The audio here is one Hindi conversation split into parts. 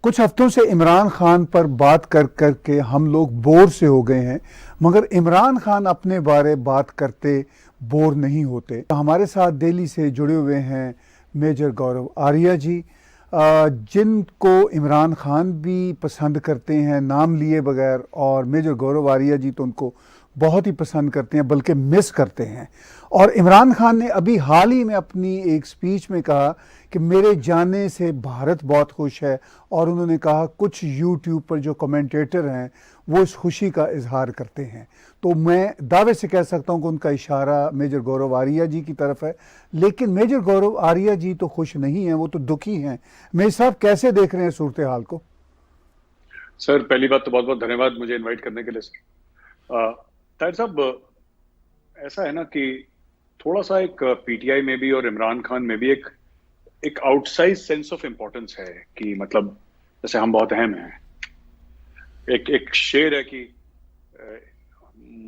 कुछ हफ्तों से इमरान खान पर बात कर कर के हम लोग बोर से हो गए हैं, मगर इमरान खान अपने बारे बात करते बोर नहीं होते। हमारे साथ दिल्ली से जुड़े हुए हैं मेजर गौरव आर्या जी, जिनको इमरान खान भी पसंद करते हैं नाम लिए बगैर, और मेजर गौरव आर्या जी तो उनको बहुत ही पसंद करते हैं, बल्कि मिस करते हैं। और इमरान खान ने अभी हाल ही में अपनी एक स्पीच में कहा कि मेरे जाने से भारत बहुत खुश है, और उन्होंने कहा कुछ यूट्यूब पर जो कमेंटेटर हैं वो इस खुशी का इजहार करते हैं। तो मैं दावे से कह सकता हूं कि उनका इशारा मेजर गौरव आर्या जी की तरफ है, लेकिन मेजर गौरव आर्या जी तो खुश नहीं हैं, वो तो दुखी हैं। मेजर साहब, कैसे देख रहे हैं सूरत हाल को? सर, पहली बात तो बहुत बहुत धन्यवाद मुझे इनवाइट करने के लिए सर। ताहिर साहब, ऐसा है ना कि थोड़ा सा एक पीटीआई में भी और इमरान खान में भी एक एक आउटसाइज सेंस ऑफ इम्पोर्टेंस है कि मतलब जैसे हम बहुत अहम हैं। एक एक शेर है कि अ,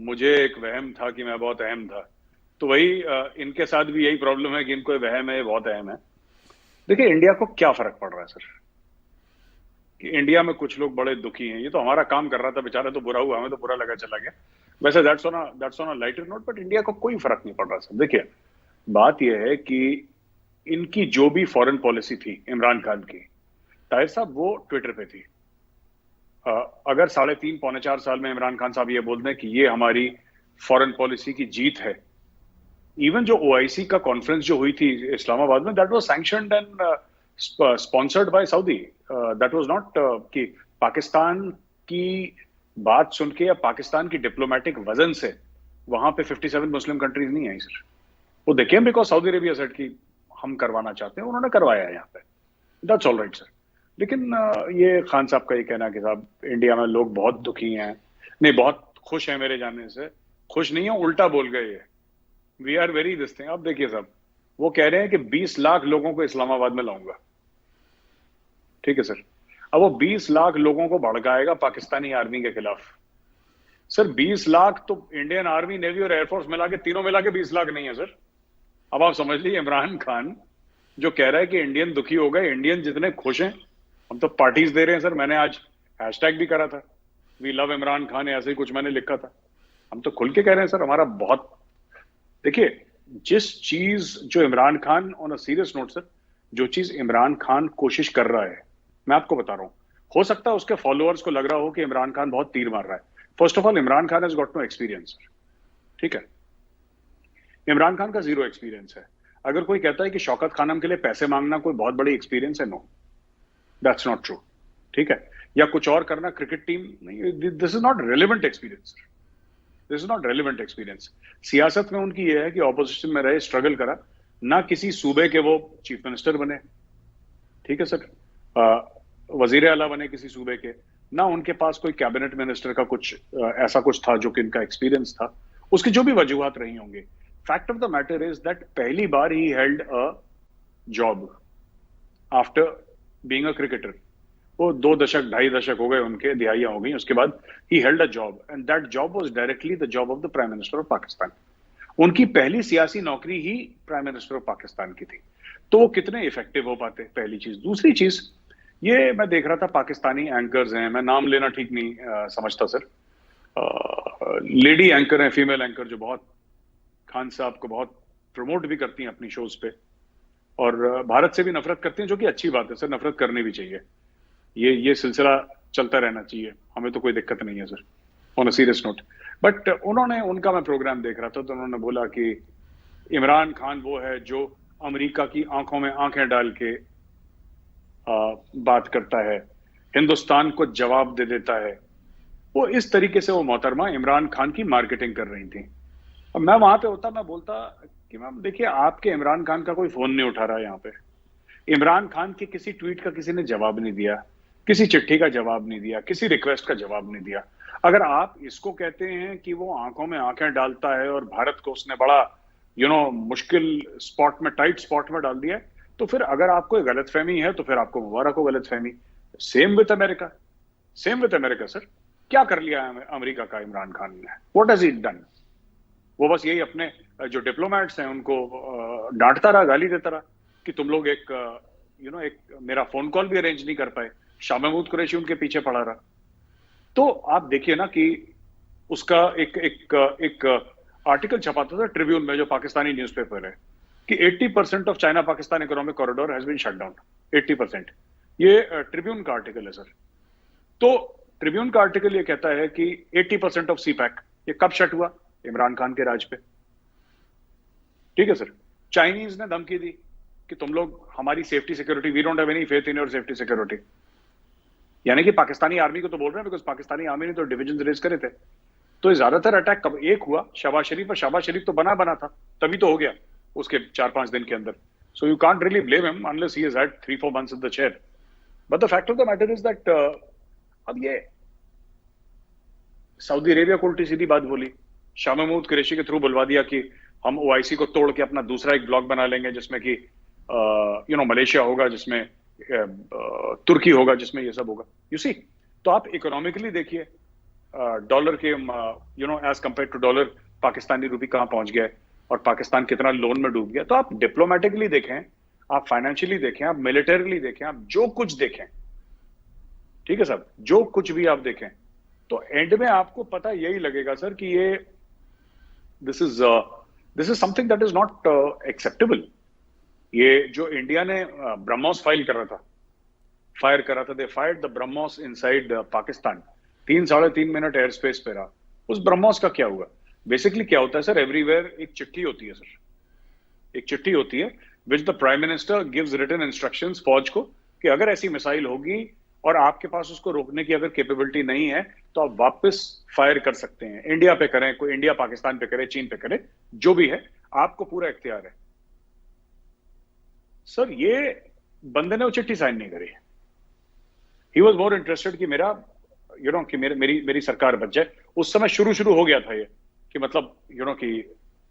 मुझे एक वहम था कि मैं बहुत अहम था। तो वही इनके साथ भी यही प्रॉब्लम है कि इनको वहम है, ये बहुत अहम है। देखिए, इंडिया को क्या फर्क पड़ रहा है सर कि इंडिया में कुछ लोग बड़े दुखी हैं। ये तो हमारा काम कर रहा था बेचारा, तो बुरा हुआ, हमें तो बुरा लगा चला गया। वैसे that's on a lighter note, but India को कोई फर्क नहीं पड़ रहा सर। देखिए, बात यह है कि इनकी जो भी फॉरेन पॉलिसी थी इमरान खान की, ताहिर साहब वो ट्विटर पे थी। अगर 3.5 पौने 4 साल में इमरान खान साहब ये बोल दें कि ये हमारी फॉरेन पॉलिसी की जीत है। इवन जो ओआईसी का कॉन्फ्रेंस जो हुई थी इस्लामाबाद में, that was sanctioned and sponsored by Saudi. That was not कि पाकिस्तान की बात सुन के या पाकिस्तान की डिप्लोमेटिक वजन से वहां पे 57 मुस्लिम कंट्रीज नहीं आई सर। वो देखिए, बिकॉज सऊदी अरेबिया सेड कि हम करवाना चाहते हैं, उन्होंने करवाया है यहाँ पे। That's all right sir. लेकिन ये खान साहब का ये कहना कि साहब इंडिया में लोग बहुत दुखी हैं, नहीं बहुत खुश हैं मेरे जाने से, खुश नहीं है, उल्टा बोल गए ये। We are very this thing. अब देखिए साहब, वो कह रहे हैं कि 20 लाख लोगों को इस्लामाबाद में लाऊंगा। ठीक है सर। अब वो 20 लाख लोगों को भड़काएगा पाकिस्तानी आर्मी के खिलाफ। सर 20 लाख तो इंडियन आर्मी, नेवी और एयरफोर्स मिला के, तीनों मिला के 20 लाख नहीं है सर। अब आप समझ लीजिए, इमरान खान जो कह रहा है कि इंडियन दुखी हो गए, इंडियन जितने खुश हैं, हम तो पार्टीज दे रहे हैं सर। मैंने आज हैशटैग भी करा था, वी लव इमरान खान, ऐसे ही कुछ मैंने लिखा था। हम तो खुल के कह रहे हैं सर, हमारा बहुत। देखिए, जिस चीज जो Imran Khan, on a serious note sir, जो चीज इमरान खान कोशिश कर रहा है, मैं आपको बता रहा हूं, हो सकता है उसके फॉलोअर्स को लग रहा हो कि इमरान खान बहुत तीर मार रहा है। First of all, Imran Khan has got no experience sir. ठीक है, इमरान खान का जीरो एक्सपीरियंस है। अगर कोई कहता है कि शौकत खानम के लिए पैसे मांगना कोई बहुत बड़ी एक्सपीरियंस है, नो, दैट्स नॉट ट्रू। ठीक है, या कुछ और करना, क्रिकेट टीम नहीं, this is not relevant experience. This is not relevant experience. सियासत में उनकी यह है कि ऑपोजिशन में रहे, स्ट्रगल करा, ना किसी सूबे के वो चीफ मिनिस्टर बने। ठीक है सर। वजीर आला बने किसी सूबे के, ना उनके पास कोई कैबिनेट मिनिस्टर का कुछ ऐसा कुछ था जो कि इनका एक्सपीरियंस था। उसकी जो भी वजूहत रही होंगी, fact of the matter is that पहली बार he held a job after being a cricketer. वो 2 दशक 2.5 दशक हो गए उनके, दिहाइयां हो गई, उसके बाद ही held a job, and that job was directly the job of the prime minister of Pakistan. उनकी पहली सियासी नौकरी ही प्राइम मिनिस्टर ऑफ पाकिस्तान की थी। तो वो कितने इफेक्टिव हो पाते, पहली चीज। दूसरी चीज, ये मैं देख रहा था, पाकिस्तानी एंकर्स हैं, मैं नाम लेना ठीक नहीं समझता सर, लेडी एंकर हैं, फीमेल एंकर, जो बहुत खान साहब को बहुत प्रमोट भी करती हैं अपनी शोज पे, और भारत से भी नफरत करती हैं, जो कि अच्छी बात है सर, नफरत करनी भी चाहिए। ये सिलसिला चलता रहना चाहिए, हमें तो कोई दिक्कत नहीं है sir, on a serious note. But उन्होंने, उनका मैं प्रोग्राम देख रहा था, तो उन्होंने बोला कि इमरान खान वो है जो अमेरिका की आंखों में आंखें डाल के बात करता है, हिंदुस्तान को जवाब दे देता है। वो इस तरीके से वो मोहतरमा इमरान खान की मार्केटिंग कर रही थी। अब मैं वहां पे होता, मैं बोलता कि मैम देखिए, आपके इमरान खान का कोई फोन नहीं उठा रहा है यहाँ पे। इमरान खान के किसी ट्वीट का किसी ने जवाब नहीं दिया, किसी चिट्ठी का जवाब नहीं दिया, किसी रिक्वेस्ट का जवाब नहीं दिया। अगर आप इसको कहते हैं कि वो आंखों में आंखें डालता है और भारत को उसने बड़ा मुश्किल स्पॉट में, टाइट स्पॉट में डाल दिया है, तो फिर अगर आपको गलतफहमी है तो फिर आपको मुबारक हो गलतफहमी। Same with America, same with America sir. क्या कर लिया है अमेरिका का इमरान खान ने? What has he done? वो बस यही अपने जो डिप्लोमेट्स हैं उनको डांटता रहा, गाली देता रहा कि तुम लोग एक एक मेरा फोन कॉल भी अरेंज नहीं कर पाए। शाह महमूद कुरैशी उनके पीछे पड़ा रहा। तो आप देखिए ना कि उसका एक एक एक आर्टिकल छपाता था ट्रिब्यून में, जो पाकिस्तानी न्यूज़पेपर है, कि 80% of China Pakistan economic corridor has been shut down. 80%। ये ट्रिब्यून का आर्टिकल है सर। तो ट्रिब्यून का आर्टिकल ये कहता है कि 80% ऑफ सी पैक, ये कब शट हुआ? इमरान खान के राज पे। ठीक है सर। चाइनीज ने धमकी दी कि तुम लोग हमारी safety security, we don't have any faith in your safety security. यानी कि पाकिस्तानी आर्मी को तो बोल रहे हैं, बिकॉज पाकिस्तानी आर्मी ने तो डिविजन रेज करे थे। तो ये ज्यादातर अटैक कब एक हुआ? शहबाज शरीफ। और शहबाज शरीफ तो बना था, तभी तो हो गया उसके 4-5 दिन के अंदर। So you can't really blame him unless he has had 3-4 months in the chair. But the fact of the matter is that अब ये सऊदी अरेबिया को उल्टी सीधी बात बोली, शाह महमूद कुरैशी के थ्रू बुलवा दिया कि हम ओआईसी को तोड़ के अपना दूसरा एक ब्लॉक बना लेंगे, जिसमें कि मलेशिया होगा, जिसमें तुर्की होगा, जिसमें ये सब होगा। यू सी, तो आप इकोनॉमिकली देखिए डॉलर के as compared to dollar Pakistani rupee कहां पहुंच गया है और पाकिस्तान कितना लोन में डूब गया। तो आप डिप्लोमेटिकली देखें, आप फाइनेंशियली देखें, आप मिलिटरीली देखें, आप जो कुछ देखें, ठीक है साहब, जो कुछ भी आप देखें, तो एंड में आपको पता यही लगेगा सर कि ये this is something that is not acceptable. ये जो इंडिया ने ब्रह्मोस फायर कर रहा था, they fired the BrahMos inside Pakistan. 3-3.5 minute air space पे रहा। उस ब्रह्मोस का क्या हुआ? बेसिकली क्या होता है सर, एवरीवेयर एक चिट्ठी होती है सर, एक चिट्ठी होती है which the prime minister gives written instructions फौज को कि अगर ऐसी मिसाइल होगी और आपके पास उसको रोकने की अगर कैपेबिलिटी नहीं है तो आप वापस फायर कर सकते हैं। इंडिया पे करें, कोई इंडिया पाकिस्तान पे करे, चीन पे करे, जो भी है, आपको पूरा इख्तियार है। सर ये बंदे ने वो चिट्ठी साइन नहीं करी। ही वॉज मोर इंटरेस्टेड कि मेरा कि मेरी सरकार बच जाए। उस समय शुरू हो गया था ये कि मतलब कि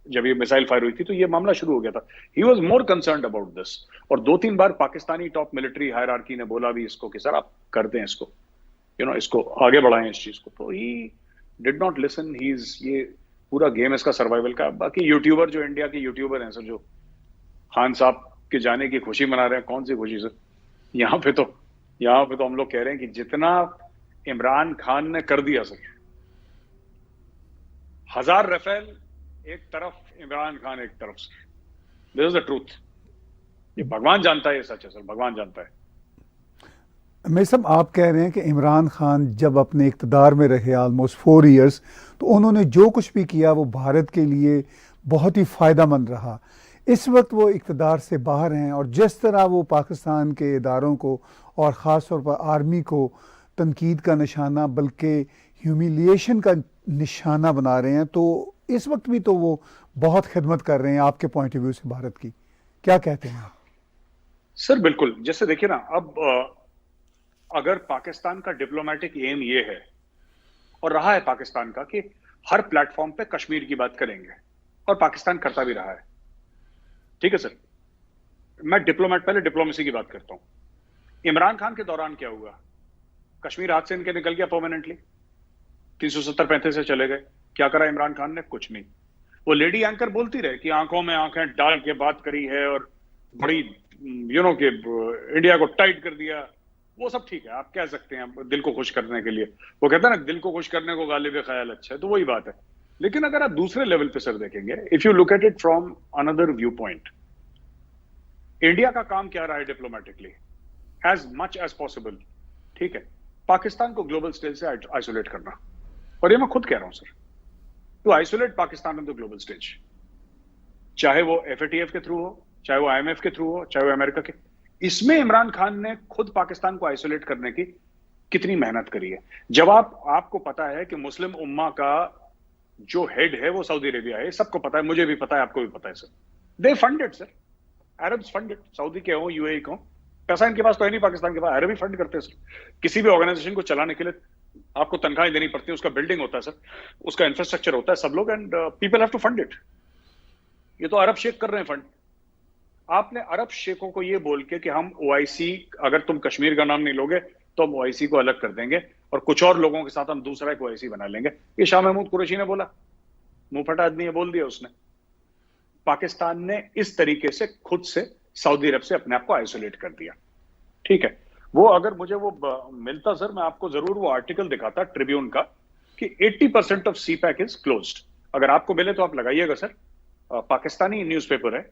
जब ये मिसाइल फायर हुई थी तो ये मामला शुरू हो गया था। He was more concerned about this. और 2-3 बार पाकिस्तानी टॉप मिलिट्री हायरार्की ने बोला भी इसको कि सर आप कर दें इसको, इसको आगे बढ़ाएं इस चीज को। तो ही डिड नॉट लिसन। ये पूरा गेम इसका सर्वाइवल का। बाकी यूट्यूबर, जो इंडिया के यूट्यूबर हैं सर, जो खान साहब के जाने की खुशी मना रहे हैं, कौन सी खुशी सर? यहाँ पे तो हम लोग कह रहे हैं कि जितना इमरान खान ने कर दिया सर, 1000 राफेल एक तरफ, इमरान खान एक तरफ से। This is the truth. ये भगवान जानता है, ये सच है सर, भगवान जानता है। मैं सब आप कह रहे हैं कि इमरान खान जब अपने इक़्तिदार में रहे ऑलमोस्ट 4 इयर्स, तो उन्होंने जो कुछ भी किया वो भारत के लिए बहुत ही फ़ायदेमंद रहा। इस वक्त वो इक़्तिदार से बाहर हैं और जिस तरह वो पाकिस्तान के इदारों को और ख़ास तौर पर आर्मी को तनकीद का निशाना बल्कि ह्यूमिलिएशन का निशाना बना रहे हैं, तो इस वक्त भी तो वो बहुत खिदमत कर रहे हैं आपके पॉइंट ऑफ व्यू से भारत की। क्या कहते हैं आप? सर बिल्कुल, जैसे देखिए ना, अब अगर पाकिस्तान का डिप्लोमेटिक एम ये है और रहा है पाकिस्तान का कि हर प्लेटफॉर्म पे कश्मीर की बात करेंगे, और पाकिस्तान करता भी रहा है, ठीक है सर। मैं पहले डिप्लोमेसी की बात करता हूं। इमरान खान के दौरान क्या हुआ? कश्मीर हाथ से इनके निकल गया परमानेंटली, 370-35 से चले गए। क्या करा इमरान खान ने? कुछ नहीं। वो लेडी एंकर बोलती रहे कि आंखों में आंखें डाल के बात करी है और बड़ी कि इंडिया को टाइट कर दिया। वो सब ठीक है, आप कह सकते हैं दिल को खुश करने के लिए। वो कहता है ना, दिल को खुश करने को गालिब ख्याल अच्छा है, तो वही बात है। लेकिन अगर आप दूसरे लेवल पे सर देखेंगे, if you look at it from another view point, India का काम क्या रहा है diplomatically? As much as possible, ठीक है, पाकिस्तान को ग्लोबल स्टेज से आइसोलेट करना। और ये मैं खुद कह रहा हूं sir, to isolate Pakistan on the global stage, चाहे वो एफएटीएफ के थ्रू हो, चाहे वो आईएमएफ के थ्रू हो, चाहे वो अमेरिका के। इसमें इमरान खान ने खुद पाकिस्तान को आइसोलेट करने की कितनी मेहनत करी है। जब आपको पता है कि मुस्लिम उम्मा का जो हेड है वो सऊदी अरेबिया है, सबको पता है, मुझे भी पता है, आपको भी पता है sir. They funded sir, Arabs funded, Saudi के हो, यूएई को, पैसा इनके पास तो है नहीं, पाकिस्तान के पास, अरब ही फंड करते हैं सर। किसी भी ऑर्गेनाइजेशन को चलाने के लिए आपको तनख्वाहें देनी पड़ती है, उसका बिल्डिंग होता है सर, उसका इंफ्रास्ट्रक्चर होता है, सब लोग, and people have to fund it. ये तो अरब शेख कर रहे हैं फंड। आपने अरब शेखों को ये बोल के कि हम ओआईसी, अगर तुम कश्मीर का नाम नहीं लोगे तो हम ओआईसी को अलग कर देंगे और कुछ और लोगों के साथ हम दूसरा एक ओआईसी बना लेंगे, ये शाह महमूद कुरैशी ने बोला। मुंह फटा आदमी है, बोल दिया उसने। पाकिस्तान ने इस तरीके से खुद से सऊदी अरब से अपने आप को आइसोलेट कर दिया, ठीक है। वो अगर मुझे वो मिलता सर, मैं आपको जरूर वो आर्टिकल दिखाता ट्रिब्यून का कि 80% of CPEC is closed. अगर आपको मिले तो आप लगाइएगा सर। पाकिस्तानी न्यूज़पेपर है।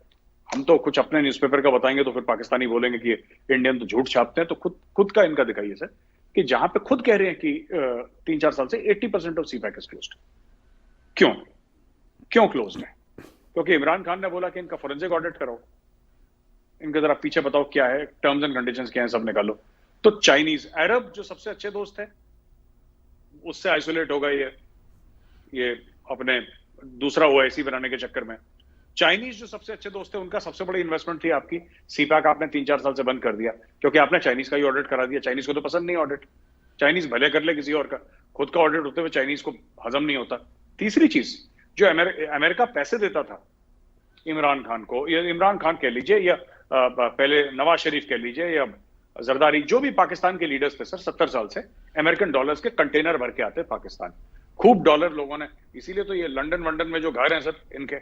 हम तो कुछ अपने न्यूज़पेपर का बताएंगे तो फिर पाकिस्तानी बोलेंगे कि इंडियन तो झूठ छापते हैं, तो खुद खुद का इनका दिखाइए सर, कि जहां पे खुद कह रहे हैं कि 3-4 साल से 80% of CPEC is closed. क्यों क्यों क्लोज्ड है? क्योंकि इमरान खान ने बोला कि इनका फोरेंसिक ऑडिट कराओ, इनके जरा पीछे बताओ क्या है, टर्म्स एंड कंडीशंस क्या है, सब निकालो। तो चाइनीज अरब जो सबसे अच्छे दोस्त है उससे आइसोलेट होगा ये अपने दूसरा ओआईसी बनाने के चक्कर में। चाइनीज जो सबसे अच्छे दोस्त है उनका सबसे बड़ी इन्वेस्टमेंट थी आपकी सीपैक, आपने 3-4 साल से बंद कर दिया क्योंकि आपने चाइनीज का ही ऑडिट करा दिया। चाइनीज को तो पसंद नहीं ऑडिट, चाइनीज भले कर ले किसी और का, खुद का ऑडिट होते हुए चाइनीज को हजम नहीं होता। तीसरी चीज, जो अमेरिका पैसे देता था इमरान खान को, या इमरान खान कह लीजिए या पहले नवाज शरीफ कह लीजिए या जरदारी, जो भी पाकिस्तान के लीडर्स थे सर 70 साल से, अमेरिकन डॉलर्स के कंटेनर भर के आते पाकिस्तान। खूब डॉलर लोगों ने, इसीलिए तो ये लंदन वंडन में जो घर हैं सर इनके,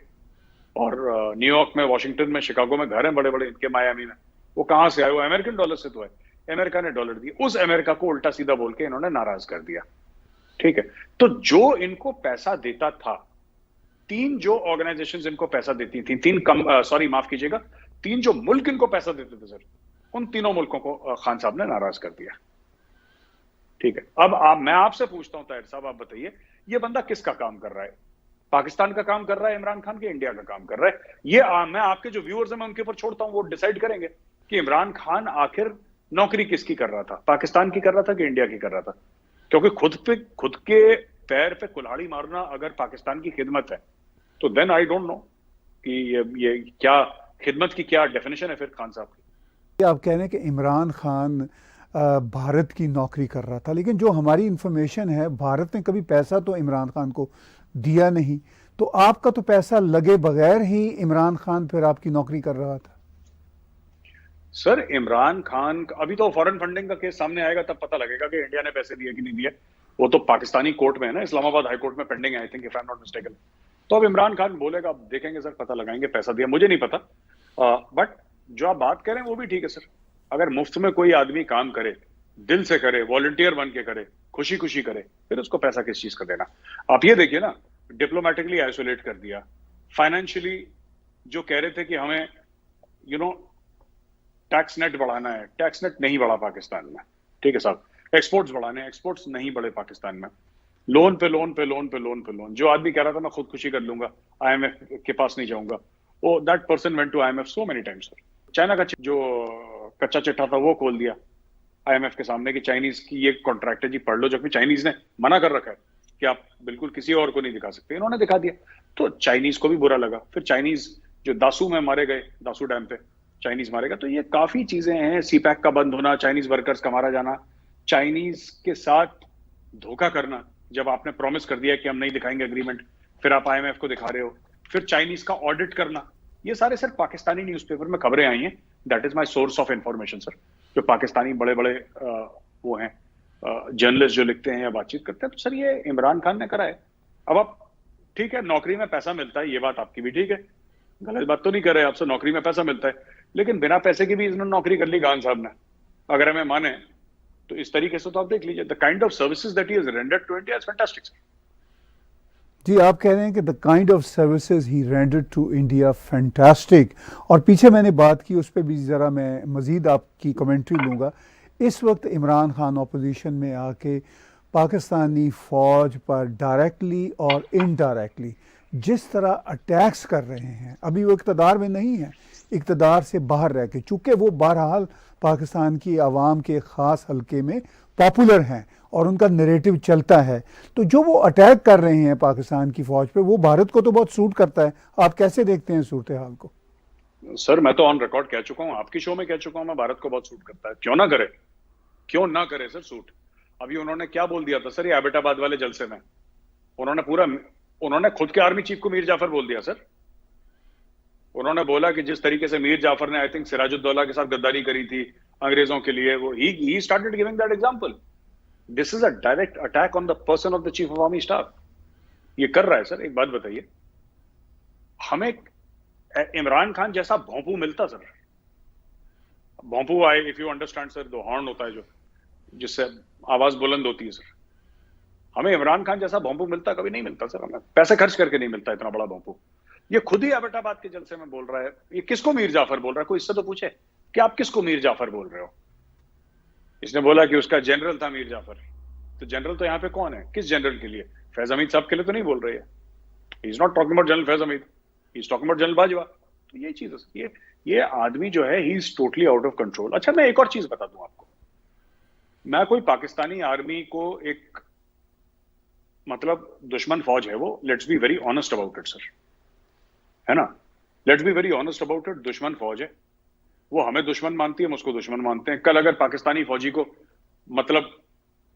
और न्यूयॉर्क में, वॉशिंगटन में, शिकागो में घर हैं बड़े बड़े इनके, मायामी में, वो कहां से आए? वो अमेरिकन डॉलर से तो है। अमेरिका ने डॉलर दिए, उस अमेरिका को उल्टा सीधा बोल के इन्होंने नाराज कर दिया। ठीक है, तो जो इनको पैसा देता था, तीन जो ऑर्गेनाइजेशंस इनको पैसा देती थी, माफ कीजिएगा, तीन जो मुल्क इनको पैसा देते थे सर, उन तीनों मुल्कों को खान साहब ने नाराज कर दिया। ठीक है, अब मैं आपसे पूछता हूं ताहिर साहब, आप बताइए ये बंदा किसका काम कर रहा है? पाकिस्तान का काम कर रहा है इमरान खान के, इंडिया का काम कर रहा है? ये मैं आपके जो व्यूअर्स हैं मैं उनके ऊपर छोड़ता हूं, वो डिसाइड करेंगे कि इमरान खान आखिर नौकरी किसकी कर रहा था, पाकिस्तान की कर रहा था कि इंडिया की कर रहा था। क्योंकि खुद के पैर पे कुल्हाड़ी मारना अगर पाकिस्तान की खिदमत है तो देन आई डोंट नो कि ये क्या खिदमत की क्या डेफिनेशन है फिर खान साहब की। आप कह रहे हैं कि इमरान खान भारत की नौकरी कर रहा था, लेकिन जो हमारी इंफॉर्मेशन है भारत ने कभी पैसा तो इमरान खान को दिया नहीं, तो आपका तो पैसा लगे बगैर ही इमरान खान फिर आपकी नौकरी कर रहा था। सर इमरान खान अभी तो फॉरेन फंडिंग का केस सामने आएगा तब पता लगेगा कि इंडिया ने पैसे दिए कि नहीं दिए। वो तो पाकिस्तानी कोर्ट में है ना, इस्लामाबाद हाई कोर्ट में पेंडिंग है I think, if I am not mistaken. तो अब इमरान खान बोलेगा, अब देखेंगे सर, पता लगाएंगे पैसा दिया, मुझे नहीं पता। बट जो आप बात करें वो भी ठीक है सर। अगर मुफ्त में कोई आदमी काम करे, दिल से करे, वॉलंटियर बन के करे, खुशी खुशी करे, फिर उसको पैसा किस चीज का देना? आप ये देखिए ना, डिप्लोमेटिकली आइसोलेट कर दिया, फाइनेंशियली जो कह रहे थे कि हमें टैक्स नेट बढ़ाना है, टैक्स नेट नहीं बढ़ा पाकिस्तान में। ठीक है साहब, एक्सपोर्ट्स बढ़ाने, एक्सपोर्ट्स नहीं बढ़े पाकिस्तान में, लोन पे लोन पे लोन पे लोन पे लोन। जो आदमी कह रहा था मैं खुदकुशी कर लूंगा, आईएमएफ के पास नहीं जाऊंगा, वो that person went to IMF so many times. China का जो कच्चा चिट्ठा था वो खोल दिया आईएमएफ के सामने कि चाइनीज की ये कॉन्ट्रैक्ट है जी, पढ़ लो, जबकि चाइनीज ने मना कर रखा है कि आप बिल्कुल किसी और को नहीं दिखा सकते, इन्होंने दिखा दिया। तो चाइनीज को भी बुरा लगा। फिर चाइनीज जो दासू में मारे गए, दासू डैम पे चाइनीज मारेगा, तो ये काफी चीजें हैं। सीपैक का बंद होना, चाइनीज वर्कर्स का मारा जाना, चाइनीज के साथ धोखा करना, जब आपने प्रॉमिस कर दिया कि हम नहीं दिखाएंगे एग्रीमेंट, फिर आप आईएमएफ को दिखा रहे हो, फिर चाइनीज का ऑडिट करना, ये सारे सर पाकिस्तानी न्यूज़पेपर में खबरें आई हैं। That is my source of information sir, जो पाकिस्तानी बड़े बड़े वो हैं जर्नलिस्ट जो लिखते हैं या बातचीत करते हैं। तो सर ये इमरान खान ने करा है। अब आप ठीक है, नौकरी में पैसा मिलता है, ये बात आपकी भी ठीक है, गलत बात तो नहीं कर रहे आपसे, नौकरी में पैसा मिलता है, लेकिन बिना पैसे की भी इन्होंने नौकरी कर ली खान साहब ने, अगर हमें माने तो। इस तरीके से तो आप देख लीजिए, the kind of services that he has rendered to India is fantastic sir. जी, आप कह रहे हैं कि the kind of services he rendered to India fantastic, और पीछे मैंने बात की उस पर भी ज़रा मैं मज़ीद आपकी कमेंट्री लूँगा। इस वक्त इमरान खान अपोजिशन में आके पाकिस्तानी फ़ौज पर डायरेक्टली और इनडायरेक्टली जिस तरह अटैक्स कर रहे हैं, अभी वो इक़्तिदार में नहीं है, इक़्तिदार से बाहर रह के, चूँकि वो बहरहाल पाकिस्तान की आवाम के ख़ास हलके में पॉपुलर हैं और उनका नैरेटिव चलता है, तो जो वो अटैक कर रहे हैं पाकिस्तान की फ़ौज पे, वो भारत को तो बहुत सूट करता है। आप कैसे देखते हैं सूरत हाल को? सर मैं तो ऑन रिकॉर्ड कह चुका हूँ, आपकी शो में कह चुका हूँ, मैं भारत को बहुत सूट करता है। क्यों ना करे, क्यों ना करे सर सूट। अभी उन्होंने क्या बोल दिया था सर, ये एबटाबाद वाले जलसे में उन्होंने खुद के आर्मी चीफ को मीर जाफर बोल दिया सर। उन्होंने बोला कि जिस तरीके से मीर जाफर ने आई थिंक सिराजुद्दौला के साथ गद्दारी करी थी अंग्रेजों के लिए, वो he started giving that example. This is a direct attack on the person of the chief of army staff. ये कर रहा है सर। एक बात बताइए, हमें इमरान खान जैसा भोंपू मिलता सर, भोंपू आए, इफ यू अंडरस्टैंड सर, दो हॉर्न होता है जो, जिससे आवाज बुलंद होती है सर। हमें इमरान खान जैसा भोंपू मिलता कभी नहीं मिलता सर, हमें पैसे खर्च करके नहीं मिलता इतना बड़ा भोंपू। ये खुद ही एबटाबाद के जलसे में बोल रहा है, ये किसको मीर जाफर बोल रहा है? कोई इससे तो पूछे कि आप किसको मीर जाफर बोल रहे हो? इसने बोला कि उसका जनरल था मीर जाफर। तो जनरल तो यहाँ पे कौन है? किस जनरल के लिए? फैज हमीद साहब के लिए तो नहीं बोल रही है। He is not talking about general Faiz Hamid, he is talking about general Bajwa. तो यही चीज है, ये आदमी जो है ही is totally out of control. अच्छा, मैं एक और चीज बता दूं आपको, मैं कोई पाकिस्तानी आर्मी को एक मतलब दुश्मन फौज है वो, let's be very honest about it sir, है ना? Let's be very honest about it. दुश्मन फौज है वो, हमें दुश्मन मानती है, हम उसको दुश्मन मानते हैं। कल अगर पाकिस्तानी फौजी को मतलब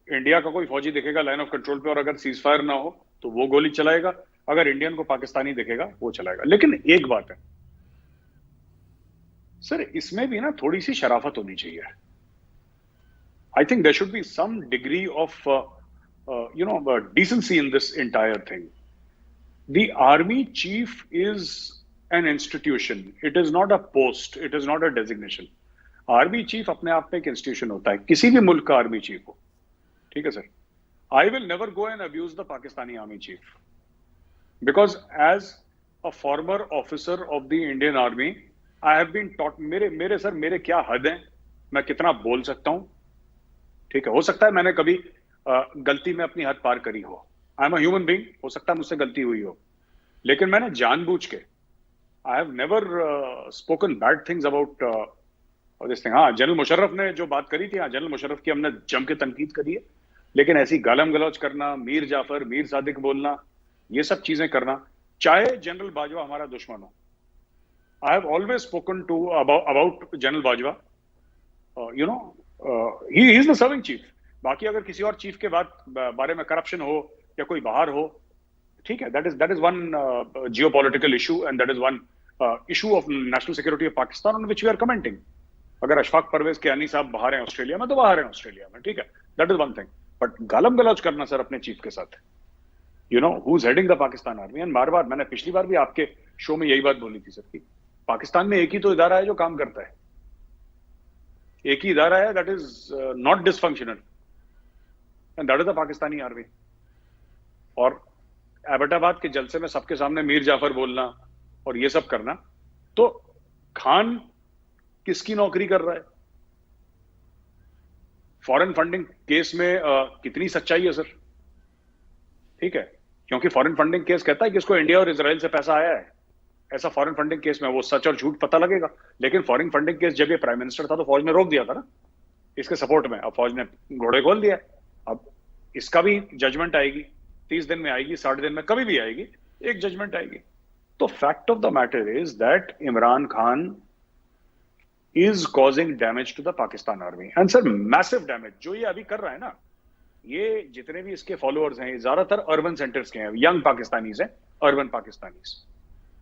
इंडिया का कोई फौजी दिखेगा लाइन ऑफ कंट्रोल पे और अगर सीज फायर ना हो तो वो गोली चलाएगा, अगर इंडियन को पाकिस्तानी दिखेगा वो चलाएगा। लेकिन एक बात है सर, इसमें भी ना थोड़ी सी शराफत होनी चाहिए। I think there should be some degree of decency in this entire thing. The army chief is an institution. It is not a post. It is not a designation. Army chief अपने आप में एक इंस्टीट्यूशन होता है, किसी भी मुल्क का आर्मी चीफ हो, ठीक है sir. I will never go and abuse the Pakistani army chief because as a former officer of the Indian army I have been taught, मेरे क्या हद है, मैं कितना बोल सकता हूं, ठीक है। हो सकता है मैंने कभी गलती में अपनी हद पार करी हो, I am a human being, हो सकता है मुझसे गलती हुई हो, लेकिन मैंने जानबूझ के I have never spoken bad things about this thing. हाँ, जनरल मुशर्रफ ने जो बात करी थी, हाँ जनरल मुशर्रफ की हमने जम के तनकीद करी है, लेकिन ऐसी गालम गलौज करना, मीर जाफर, मीर सादिक बोलना, ये सब चीजें करना, चाहे जनरल बाजवा हमारा दुश्मन हो, I have always spoken to about general Bajwa, you know, he is the serving chief. बाकी अगर किसी और चीफ के बारे में करप्शन हो या कोई बाहर हो, ठीक है, that is one geopolitical issue and that is one issue of national security of Pakistan on which we are commenting. अगर अशफाक परवेज कियानी साहब बाहर हैं ऑस्ट्रेलिया में तो बाहर हैं ऑस्ट्रेलिया में, ठीक है, that is one thing. But गालम गलौज करना सर अपने चीफ के साथ, you know, who is heading the Pakistan army. And बार बार मैंने पिछली बार भी आपके शो में यही बात बोली थी सर कि पाकिस्तान में एक ही तो इदारा है जो काम करता है, एक ही इदारा है that is not dysfunctional, and that is the Pakistani army. और एबटाबाद के जलसे में सबके सामने मीर जाफर बोलना और ये सब करना, तो खान किसकी नौकरी कर रहा है? फॉरेन फंडिंग केस में कितनी सच्चाई है सर? ठीक है, क्योंकि फॉरेन फंडिंग केस कहता है कि इसको इंडिया और इजराइल से पैसा आया है, ऐसा फॉरेन फंडिंग केस में वो सच और झूठ पता लगेगा। लेकिन फॉरेन फंडिंग केस जब ये प्राइम मिनिस्टर था तो फौज ने रोक दिया था ना इसके सपोर्ट में, अब फौज ने घोड़े खोल दिया। अब इसका भी जजमेंट आएगी, 30 दिन में आएगी, 60 दिन में, कभी भी आएगी, एक जजमेंट आएगी। तो fact of the matter is that Imran Khan is causing damage to the Pakistan army, and sir massive damage. जो ये अभी कर रहा है ना, ये जितने भी इसके फॉलोअर्स हैं, ज्यादातर अर्बन सेंटर्स के हैं, यंग पाकिस्तानीज हैं, अर्बन पाकिस्तानीज।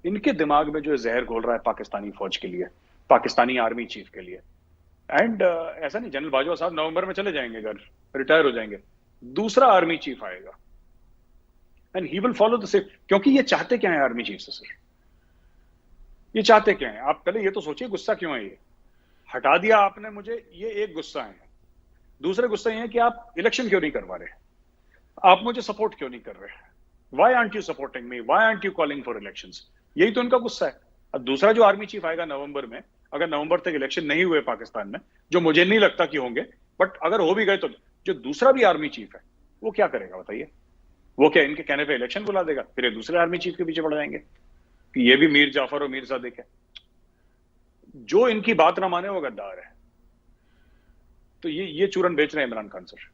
इनके दिमाग में जो जहर घोल रहा है पाकिस्तानी फौज के लिए, पाकिस्तानी आर्मी चीफ के लिए। एंड ऐसा नहीं, जनरल बाजवा साहब नवंबर में चले जाएंगे घर, रिटायर हो जाएंगे, दूसरा आर्मी चीफ आएगा and he will follow the same. क्योंकि ये चाहते क्या है आर्मी चीफ से सर? ये चाहते क्या है? आप पहले ये तो सोचिए, गुस्सा क्यों है? ये हटा दिया आपने मुझे, ये एक गुस्सा है। दूसरे गुस्सा ये है कि आप इलेक्शन क्यों नहीं करवा रहे, आप मुझे सपोर्ट क्यों नहीं कर रहे, why aren't you supporting me, why aren't you calling for elections? यही तो इनका गुस्सा है। अब दूसरा जो आर्मी चीफ आएगा नवंबर में, अगर नवंबर तक इलेक्शन नहीं हुए पाकिस्तान में, जो मुझे नहीं लगता कि होंगे, बट अगर हो भी गए तो जो दूसरा भी आर्मी चीफ है वो क्या करेगा बताइए? वो क्या इनके कहने पे इलेक्शन बुला देगा, फिर ये दूसरे आर्मी चीफ के पीछे पड़ जाएंगे कि ये भी मीर जाफर और मीर सादिक है? जो इनकी बात ना माने वो गद्दार है। तो ये चूरन बेच रहे हैं इमरान खान सर।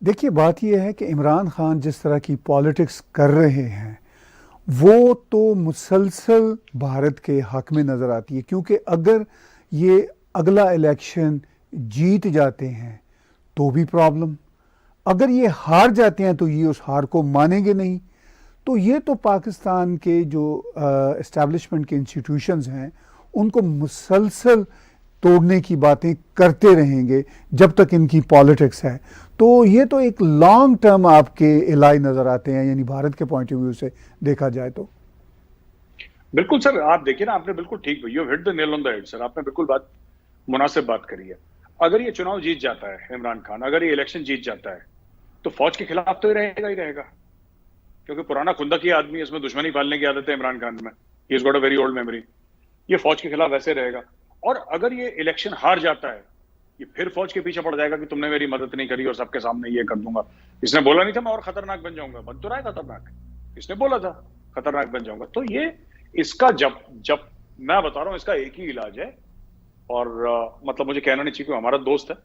देखिए, बात यह है कि इमरान खान जिस तरह की पॉलिटिक्स कर रहे हैं वो तो मुसलसल भारत के हक में नज़र आती है, क्योंकि अगर ये अगला इलेक्शन जीत जाते हैं तो भी प्रॉब्लम, अगर ये हार जाते हैं तो ये उस हार को मानेंगे नहीं। तो ये तो पाकिस्तान के जो एस्टैब्लिशमेंट के इंस्टीट्यूशंस हैं उनको मुसलसल तोड़ने की बातें करते रहेंगे जब तक इनकी पॉलिटिक्स है। तो ये तो एक लॉन्ग टर्म आपके इलाई नज़र आते हैं, यानी भारत के पॉइंट ऑफ व्यू से देखा जाए तो। बिल्कुल सर, आप देखिए ना, आपने बिल्कुल ठीक, you hit the nail on the head sir, आपने बिल्कुल बात मुनासिब बात करी है। अगर ये चुनाव जीत जाता है इमरान खान, अगर ये इलेक्शन जीत जाता है, तो फौज के खिलाफ तो ये रहेगा ही रहेगा, क्योंकि पुराना खुंदक ही आदमी है, इसमें दुश्मनी पालने की आदत है इमरान खान में। He is got a very old memory. ये फौज के खिलाफ वैसे रहेगा। और अगर ये इलेक्शन हार जाता है, ये फिर फौज के पीछे पड़ जाएगा कि तुमने मेरी मदद नहीं करी और सबके सामने ये कर दूंगा। इसने बोला नहीं था मैं और खतरनाक बन जाऊंगा, बन तो रहा है खतरनाक, इसने बोला था खतरनाक बन जाऊंगा। तो ये इसका जब जब मैं बता रहा हूं, इसका एक ही इलाज है। और मतलब मुझे कहना नहीं चाहिए कि हमारा दोस्त है,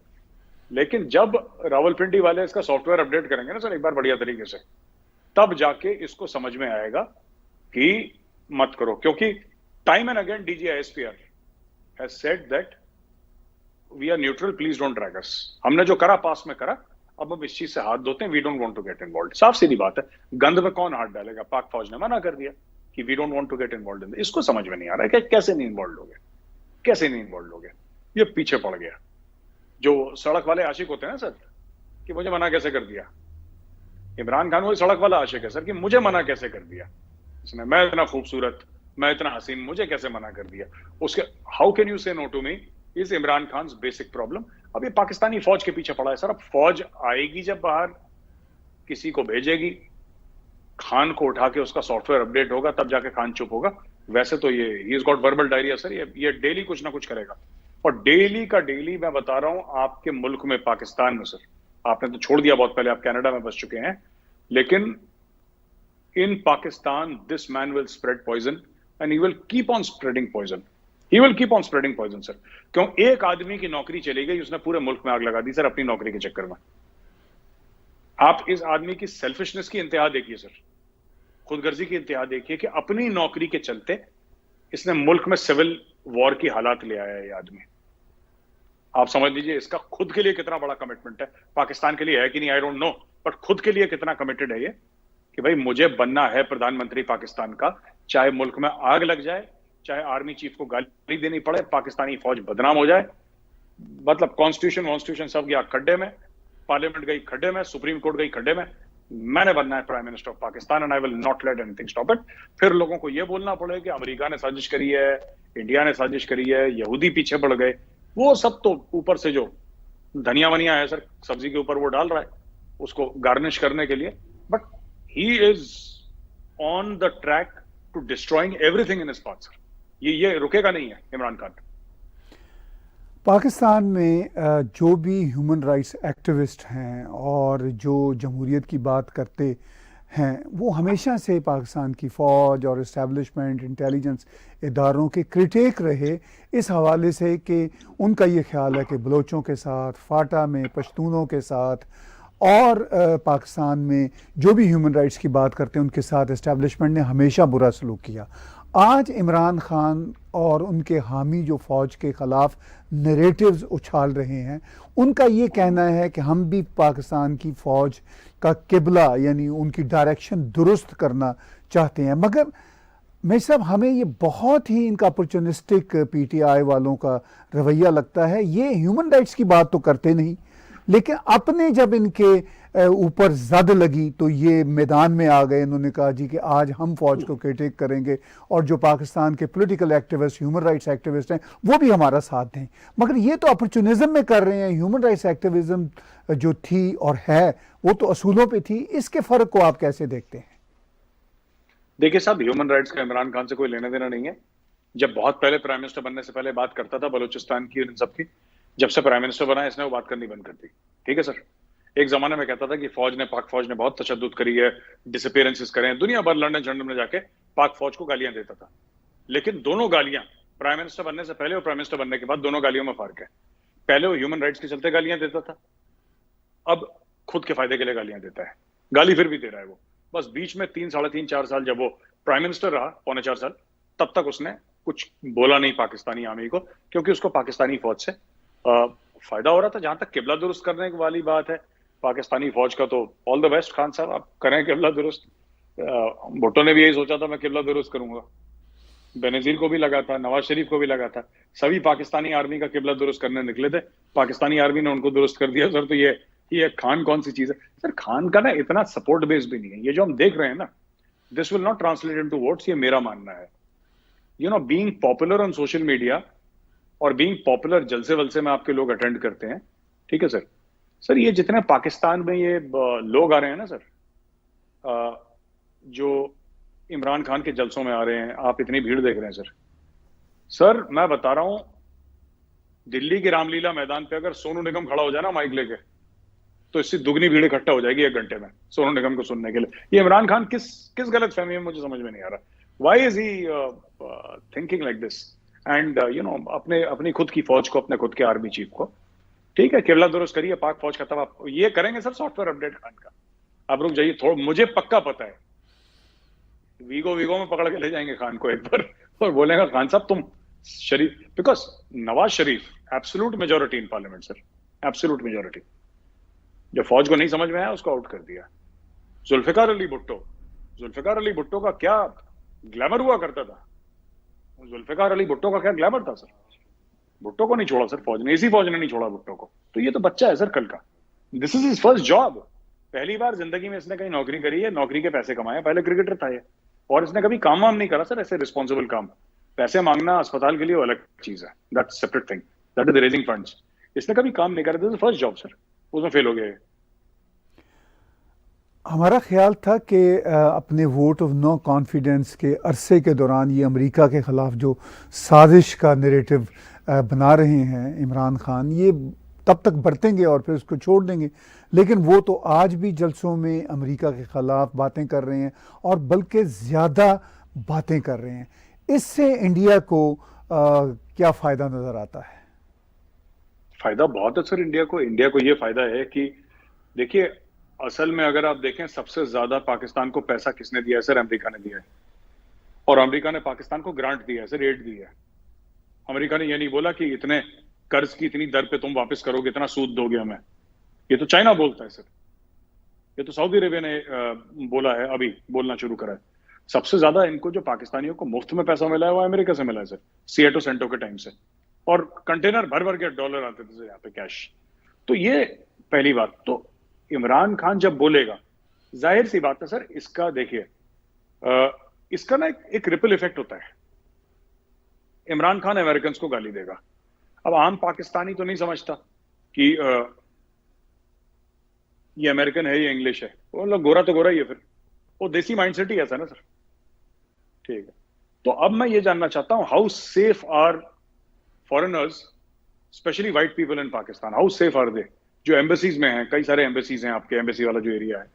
लेकिन जब रावलपिंडी वाले इसका सॉफ्टवेयर अपडेट करेंगे ना सर एक बार बढ़िया तरीके से, तब जाके इसको समझ में आएगा कि मत करो। क्योंकि time and again DGISPR has said that we are neutral, please don't drag us. हमने जो करा पास में करा, अब हम इस चीज से हाथ धोते हैं, we don't want to get involve. साफ सीधी बात है, गंद में कौन हाथ डालेगा? पाक फौज ने मना कर दिया कि we don't want to get involve in. इसको समझ में नहीं आ रहा है कि कैसे नहीं इन्वॉल्व हो गए, कैसे नहीं इन्वॉल्व हो गए। ये पीछे पड़ गया। जो सड़क वाले आशिक होते हैं ना सर, कि मुझे मना कैसे कर दिया, इमरान खान वही सड़क वाला आशिक है सर, कि मुझे मना कैसे कर दिया इसने, मैं इतना खूबसूरत, मैं इतना हसीन, मुझे कैसे मना कर दिया। उसके how can you say no to me is Imran Khan basic problem. अब ये पाकिस्तानी फौज के पीछे पड़ा है सर। अब फौज आएगी जब बाहर, किसी को भेजेगी, खान को उठा के उसका सॉफ्टवेयर अपडेट होगा, तब जाके खान चुप होगा। वैसे तो ये he is got verbal diarrhoea sir, ये डेली कुछ ना कुछ करेगा। और डेली का डेली मैं बता रहा हूं आपके मुल्क में, पाकिस्तान में सर, आपने तो छोड़ दिया बहुत पहले, आप कनाडा में बस चुके हैं, लेकिन in Pakistan this man will spread poison and he will keep on spreading poison. He will keep on spreading poison sir. क्यों? एक आदमी की नौकरी चली गई, उसने पूरे मुल्क में आग लगा दी सर अपनी नौकरी के चक्कर में। आप इस आदमी की सेल्फिशनेस की इंतहा देखिए सर, खुदगर्जी की इंतहा देखिए, कि अपनी नौकरी के चलते इसने मुल्क में सिविल वॉर की हालात ले आया है ये आदमी। आप समझ लीजिए इसका खुद के लिए कितना बड़ा कमिटमेंट है। पाकिस्तान के लिए है कि नहीं आई डोंट नो, बट खुद के लिए कितना कमिटेड है ये, कि भाई मुझे बनना है प्रधानमंत्री पाकिस्तान का, चाहे मुल्क में आग लग जाए, चाहे आर्मी चीफ को गाली देनी पड़े, पाकिस्तानी फौज बदनाम हो जाए। मतलब कॉन्स्टिट्यूशन सब गया खड्डे में, पार्लियामेंट गई खड्डे में, सुप्रीम कोर्ट गई खड्डे में, मैंने बनना है prime minister of Pakistan and I will not let anything stop it. फिर लोगों को यह बोलना पड़े कि अमेरिका ने साजिश करी है, इंडिया ने साजिश करी है, यहूदी पीछे पड़ गए। वो सब तो ऊपर से जो धनिया वनिया है सर सब्जी के ऊपर, वो डाल रहा है उसको गार्निश करने के लिए, but he is on the track to destroying everything in his path sir. ये रुकेगा नहीं है इमरान खान। पाकिस्तान में जो भी ह्यूमन राइट्स एक्टिविस्ट हैं और जो जमहूरियत की बात करते हैं, वो हमेशा से पाकिस्तान की फ़ौज और इस्टेब्लिशमेंट इंटेलिजेंस इदारों के क्रिटिक रहे, इस हवाले से कि उनका ये ख्याल है कि बलोचों के साथ, फाटा में पश्तूनों के साथ और पाकिस्तान में जो भी ह्यूमन राइट्स की बात करते हैं उनके साथ इस्टेब्लिशमेंट ने हमेशा बुरा सलूक किया। आज इमरान खान और उनके हामी जो फ़ौज के ख़िलाफ़ नरेटिव्स उछाल रहे हैं, उनका ये कहना है कि हम भी पाकिस्तान की फ़ौज का किबला यानी उनकी डायरेक्शन दुरुस्त करना चाहते हैं। मगर मैं साहब, हमें ये बहुत ही इनका अपॉर्चुनिस्टिक PTI वालों का रवैया लगता है। ये ह्यूमन राइट्स की बात तो करते नहीं, लेकिन अपने जब इनके ऊपर जद लगी तो ये मैदान में आ गए। इन्होंने कहा जी कि आज हम फौज को क्रिटिक करेंगे और जो पाकिस्तान के political activist, human rights activist हैं, वो भी हमारा साथ दें। मगर ये तो अपॉर्चुनिज्म में कर रहे हैं। ह्यूमन राइट्स एक्टिविज्म जो थी और है वो तो असूलों पे थी। इसके फ़र्क को आप कैसे देखते हैं? देखिए साहब, ह्यूमन राइट्स का इमरान खान से कोई लेना देना नहीं है। जब बहुत पहले प्राइम मिनिस्टर बनने से पहले बात करता था बलूचिस्तान की, इन सब की, जब से प्राइम मिनिस्टर बना इसने वो बात करनी बंद कर दी। ठीक है सर। एक जमाने में कहता था कि फौज ने, पाक फौज ने बहुत तशद्दुद करी है, डिसअपीयरेंसेस करे हैं, दुनिया भर लंदन झंडन में जाके पाक फौज को गालियां देता था। लेकिन दोनों गालियां प्राइम मिनिस्टर बनने से पहले और प्राइम मिनिस्टर बनने के बाद, दोनों गालियों में फर्क है। पहले वो ह्यूमन राइट्स के चलते गालियां देता था, अब खुद के फायदे के लिए गालियां देता है। गाली फिर भी दे रहा है वो, बस बीच में 3, साढ़े 3, 4 साल जब वो प्राइम मिनिस्टर रहा, 3.25 साल, तब तक उसने कुछ बोला नहीं पाकिस्तानी आर्मी को, क्योंकि उसको पाकिस्तानी फौज से फायदा हो रहा था। जहां तक किबला दुरुस्त करने वाली बात है, पाकिस्तानी फौज का तो ऑल द बेस्ट खान साहब, आप करें किबला दुरुस्त। भुट्टो ने भी यही सोचा था मैं किबला दुरुस्त करूंगा, बेनजीर को भी लगा था, नवाज शरीफ को भी लगा था, सभी पाकिस्तानी आर्मी का किबला दुरुस्त करने निकले थे, पाकिस्तानी आर्मी ने उनको दुरुस्त कर दिया सर। तो ये खान कौन सी चीज है सर? खान का ना इतना सपोर्ट बेस भी नहीं है। ये जो हम देख रहे हैं ना, this will not translate into votes, ये मेरा मानना है। You know, being popular on social media और बीइंग पॉपुलर जलसे वलसे में आपके लोग अटेंड करते हैं, ठीक है सर। सर ये जितने पाकिस्तान में ये लोग आ रहे हैं ना सर, जो इमरान खान के जलसों में आ रहे हैं, आप इतनी भीड़ देख रहे हैं सर। सर मैं बता रहा हूं, दिल्ली के रामलीला मैदान पे अगर सोनू निगम खड़ा हो जाए ना माइक लेके, तो इससे दुगनी भीड़ इकट्ठा हो जाएगी 1 घंटे में सोनू निगम को सुनने के लिए। ये इमरान खान किस किस गलत फहमी है, मुझे समझ में नहीं आ रहा। Why is he thinking like this? And अपने अपनी खुद की फौज को, अपने खुद के आर्मी चीफ को, ठीक है, केवला दुरुस्त करिए, पाक फौज खत्म। आप ये करेंगे सर सॉफ्टवेयर अपडेट खान का, आप रुक जाइए थोड़ा, मुझे पक्का पता है वीगो में पकड़ के ले जाएंगे खान को एक बार और बोलेगा खान साहब तुम Sharif, because Nawaz Sharif absolute majority in parliament sir, absolute majority. जो फौज को नहीं समझ में आया उसको आउट कर दिया। जुल्फिकार अली भुट्टो का क्या ग्लैमर हुआ करता था, जुल्फिकार अली भुट्टो का क्या ग्लैमर था सर। भुट्टो को नहीं छोड़ा सर फौज ने, इसी फौज ने नहीं छोड़ा भुट्टो को। तो ये तो बच्चा है सर कल का, this is his first job. पहली बार जिंदगी में इसने कहीं नौकरी करी है, नौकरी के पैसे कमाए। पहले क्रिकेटर था ये, और इसने कभी काम वाम नहीं करा सर ऐसे रिस्पॉन्सिबल काम। पैसे मांगना अस्पताल के लिए वो अलग चीज है, that's separate thing, that is raising funds. इसने कभी काम नहीं करा, this is first job sir, उसमें फेल हो गया है। हमारा ख्याल था कि अपने वोट ऑफ नो कॉन्फिडेंस के अरसे के दौरान ये अमेरिका के ख़िलाफ़ जो साजिश का नैरेटिव बना रहे हैं इमरान खान, ये तब तक बरतेंगे और फिर उसको छोड़ देंगे। लेकिन वो तो आज भी जलसों में अमेरिका के ख़िलाफ़ बातें कर रहे हैं, और बल्कि ज़्यादा बातें कर रहे हैं। इससे इंडिया को क्या फ़ायदा नज़र आता है? फ़ायदा बहुत है सर इंडिया को। इंडिया को ये फ़ायदा है कि देखिए, असल में अगर आप देखें सबसे ज्यादा पाकिस्तान को पैसा किसने दिया है सर? अमेरिका ने दिया है। और अमेरिका ने पाकिस्तान को ग्रांट दिया है सर, एड दिया है। अमेरिका ने ये नहीं बोला कि इतने कर्ज की इतनी दर पे तुम वापस करोगे, इतना सूद दोगे हमें। ये तो चाइना बोलता है सर, ये तो सऊदी अरेबिया ने बोला है, अभी बोलना शुरू करा है। सबसे ज्यादा इनको जो पाकिस्तानियों को मुफ्त में पैसा मिला है वो अमेरिका से मिला है सर, सीएटो सेंटो के टाइम से। और कंटेनर भर भर के डॉलर आते थे यहाँ पे कैश। तो ये पहली बात। तो इमरान खान जब बोलेगा, जाहिर सी बात है सर, इसका देखिए इसका ना एक रिपल इफेक्ट होता है। इमरान खान अमेरिकन को गाली देगा। अब आम पाकिस्तानी तो नहीं समझता कि ये अमेरिकन है, ये इंग्लिश है। वो लोग गोरा तो गोरा ही है, फिर वो देसी माइंडसेट ही ऐसा ना सर, ठीक है। तो अब मैं ये जानना चाहता हूं, how safe are foreigners, specially white people in Pakistan, how safe are they? जो एम्बेसीज में हैं, कई सारे एम्बेसीज हैं आपके, एम्बेसी वाला जो एरिया है,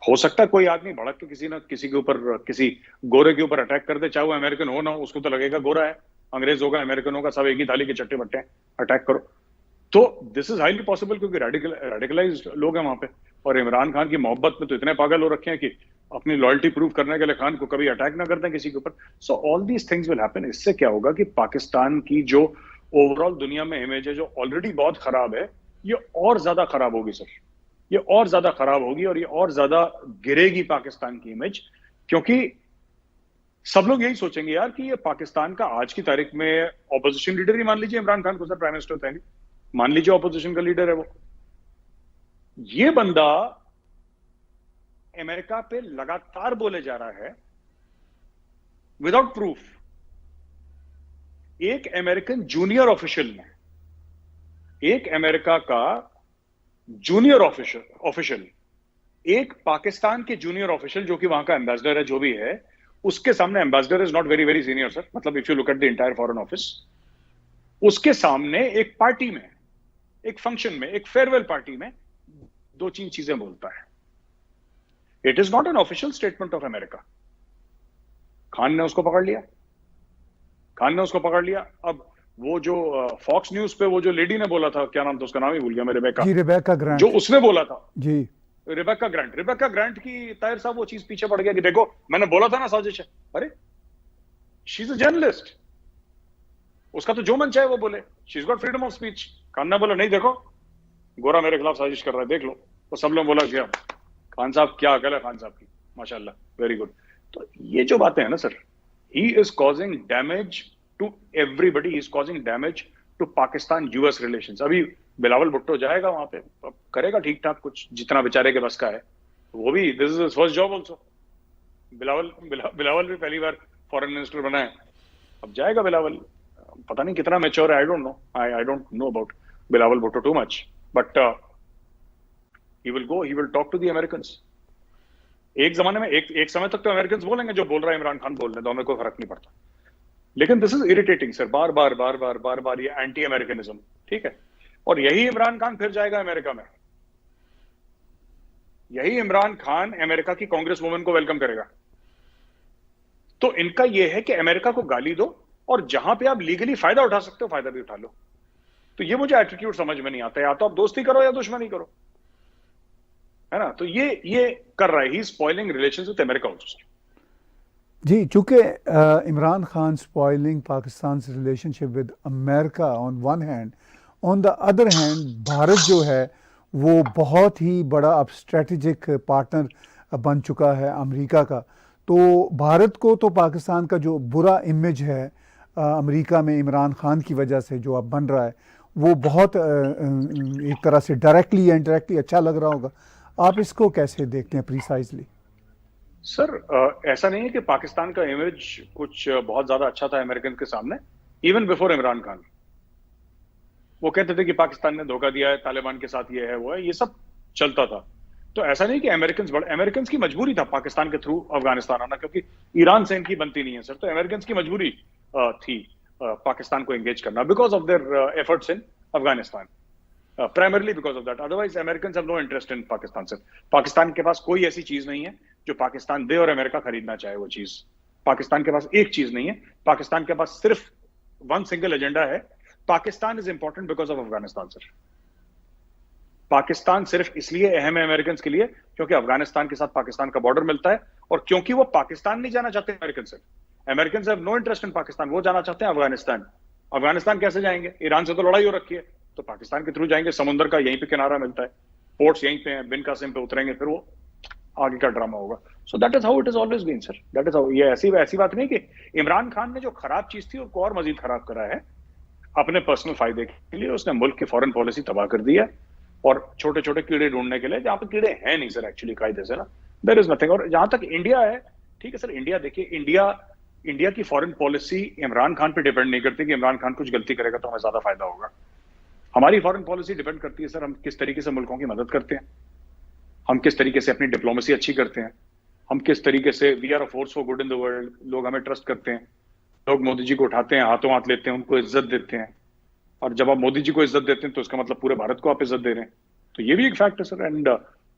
हो सकता है कोई आदमी भड़क के किसी ना किसी के ऊपर, किसी गोरे के ऊपर अटैक कर दे, चाहे वो अमेरिकन हो ना हो, उसको तो लगेगा गोरा है, अंग्रेज होगा, अमेरिकन होगा, सब एक ही थाली के चट्टे बट्टे, अटैक करो। तो दिस इज हाईली पॉसिबल, क्योंकि रेडिकलाइज्ड लोग हैं वहां पे। और इमरान खान की मोहब्बत में तो इतने पागल हो रखे हैं कि अपनी लॉयल्टी प्रूव करने के लिए खान को कभी अटैक ना करते हैं किसी के ऊपर। So all these things will happen. इससे क्या होगा कि पाकिस्तान की जो ओवरऑल दुनिया में इमेज है, जो ऑलरेडी बहुत खराब है, ये और ज्यादा खराब होगी सर, ये और ज्यादा खराब होगी, और ये और ज्यादा गिरेगी पाकिस्तान की इमेज। क्योंकि सब लोग यही सोचेंगे यार कि ये पाकिस्तान का आज की तारीख में ऑपोजिशन लीडर ही मान लीजिए इमरान खान को सर, प्राइम मिनिस्टर थे, मान लीजिए ऑपोजिशन का लीडर है वो। ये बंदा अमेरिका पे लगातार बोले जा रहा है विदाउट प्रूफ। एक अमेरिकन जूनियर ऑफिशियल ने, एक अमेरिका का जूनियर ऑफिशियल, एक पाकिस्तान के जूनियर ऑफिशियल जो कि वहां का एम्बेसडर है, जो भी है, उसके सामने, ambassador is not very very senior sir, मतलब if you look at the entire foreign office, उसके सामने एक पार्टी में, एक फंक्शन में, एक फेयरवेल पार्टी में 2-3 चीजें बोलता है। It is not an official statement of America. Khan ने उसको पकड़ लिया, खान ने उसको पकड़ लिया। अब वो जो फॉक्स न्यूज पे वो जो लेडी ने बोला था, क्या नाम था उसका, नाम ही भूल गया मैं, रेबेका ग्रांट, जो उसने बोला था जी, रेबेका ग्रांट की, ताहिर साहब वो चीज पीछे पड़ गया कि देखो मैंने बोला था ना साजिश है। अरे शी इज अ जर्नलिस्ट, उसका तो जो मन चाहे वो बोले, she is got freedom of speech. Khan ने बोला नहीं देखो गोरा मेरे खिलाफ साजिश कर रहा है, देख लो। तो सब लोग बोला क्या खान साहब, क्या अकल है खान साहब की, माशाल्लाह, वेरी गुड। तो ये जो बातें हैं ना sir, he is causing damage to everybody, he is causing damage to Pakistan US relations. अभी बिलावल भुट्टो जाएगा वहां पे, करेगा ठीक ठाक कुछ, जितना बेचारे के बस का है। वो भी, this is first job also. Bilawal भी पहली बार फॉरेन मिनिस्टर बना है, अब जाएगा बिलावल, पता नहीं कितना मैच्योर है, I don't know about Bilawal Bhutto too much, but he will talk to the Americans. एक जमाने में एक समय तक तो अमेरिकन्स बोलेंगे जो बोल रहा है इमरान खान बोलने दो, हमें कोई फर्क नहीं पड़ता। लेकिन दिस इज इरिटेटिंग सर, बार बार ये एंटी अमेरिकनिज्म, ठीक है। और यही इमरान खान फिर जाएगा अमेरिका में, यही इमरान खान अमेरिका की कांग्रेस वुमन को वेलकम करेगा। तो इनका यह है कि अमेरिका को गाली दो और जहां पे आप लीगली फायदा उठा सकते हो फायदा भी उठा लो। तो ये मुझे एटीट्यूड समझ में नहीं आता, या तो आप दोस्ती करो या दुश्मनी करो, है ना। तो ये कर रहा है, he spoiling relations with America also. जी, चूंकि Imran Khan spoiling Pakistan relationship with America on one hand, on the other hand Bharat जो है वो बहुत ही बड़ा अब स्ट्रेटेजिक पार्टनर बन चुका है अमेरिका का। तो भारत को तो पाकिस्तान का जो बुरा इमेज है अमेरिका में इमरान खान की वजह से जो अब बन रहा है, वो बहुत एक तरह से डायरेक्टली या इनडायरेक्टली अच्छा लग रहा होगा। आप इसको कैसे देखते हैं प्रिसाइजली? सर ऐसा नहीं है कि पाकिस्तान का इमेज कुछ बहुत ज्यादा अच्छा था अमेरिकन के सामने। इवन बिफोर इमरान खान वो कहते थे कि पाकिस्तान ने धोखा दिया है, तालिबान के साथ ये है वो है, ये सब चलता था। तो ऐसा नहीं कि अमेरिकन की मजबूरी था पाकिस्तान के थ्रू अफगानिस्तान आना, क्योंकि ईरान से इनकी बनती नहीं है सर। तो अमेरिकन की मजबूरी थी पाकिस्तान को एंगेज करना because of their efforts in Afghanistan, primarily because of that. Otherwise American have no interest in Pakistan से। पाकिस्तान के पास कोई ऐसी चीज नहीं है जो पाकिस्तान दे और अमेरिका खरीदना चाहे वो चीज। पाकिस्तान के पास एक चीज नहीं है, पाकिस्तान के पास सिर्फ वन सिंगल एजेंडा है। Pakistan is important because of Afghanistan sir. Pakistan सिर्फ इसलिए अहम है अमेरिकन के लिए क्योंकि अफगानिस्तान के साथ पाकिस्तान का बॉर्डर मिलता है, और क्योंकि वो पाकिस्तान नहीं जाना चाहते अमेरिकन से। American have no interest in Pakistan, वो जाना चाहते हैं अफगानिस्तान। अफगानिस्तान कैसे जाएंगे? ईरान से तो लड़ाई हो रखी है, तो पाकिस्तान के थ्रू जाएंगे। समुद्र का यहीं पे किनारा मिलता है, पोर्ट्स यहीं पे हैं, बिन कासिम पे उतरेंगे, फिर वो आगे का ड्रामा होगा। So that is how it is always been sir, that is how. ये ऐसी बात नहीं कि इमरान खान ने जो खराब चीज थी उसको और मजीद खराब करा है अपने पर्सनल फायदे के लिए। उसने मुल्क की फॉरेन पॉलिसी तबाह कर दी है, और छोटे छोटे कीड़े ढूंढने के लिए, जहां पे कीड़े हैं नहीं सर एक्चुअली कायदे से ना, देयर इज नथिंग। और जहां तक इंडिया है, ठीक है सर, इंडिया देखिए, इंडिया की फॉरेन पॉलिसी इमरान खान पे डिपेंड नहीं करती कि इमरान खान कुछ गलती करेगा तो हमें ज्यादा फायदा होगा। हमारी फॉरेन पॉलिसी डिपेंड करती है सर हम किस तरीके से मुल्कों की मदद करते हैं, हम किस तरीके से अपनी डिप्लोमेसी अच्छी करते हैं, हम किस तरीके से we are a force for good in the world, लोग हमें ट्रस्ट करते हैं, लोग मोदी जी को उठाते हैं, हाथों हाथ लेते हैं, उनको इज्जत देते हैं। और जब आप मोदी जी को इज्जत देते हैं तो इसका मतलब पूरे भारत को आप इज्जत दे रहे हैं। तो ये भी एक फैक्ट है sir, and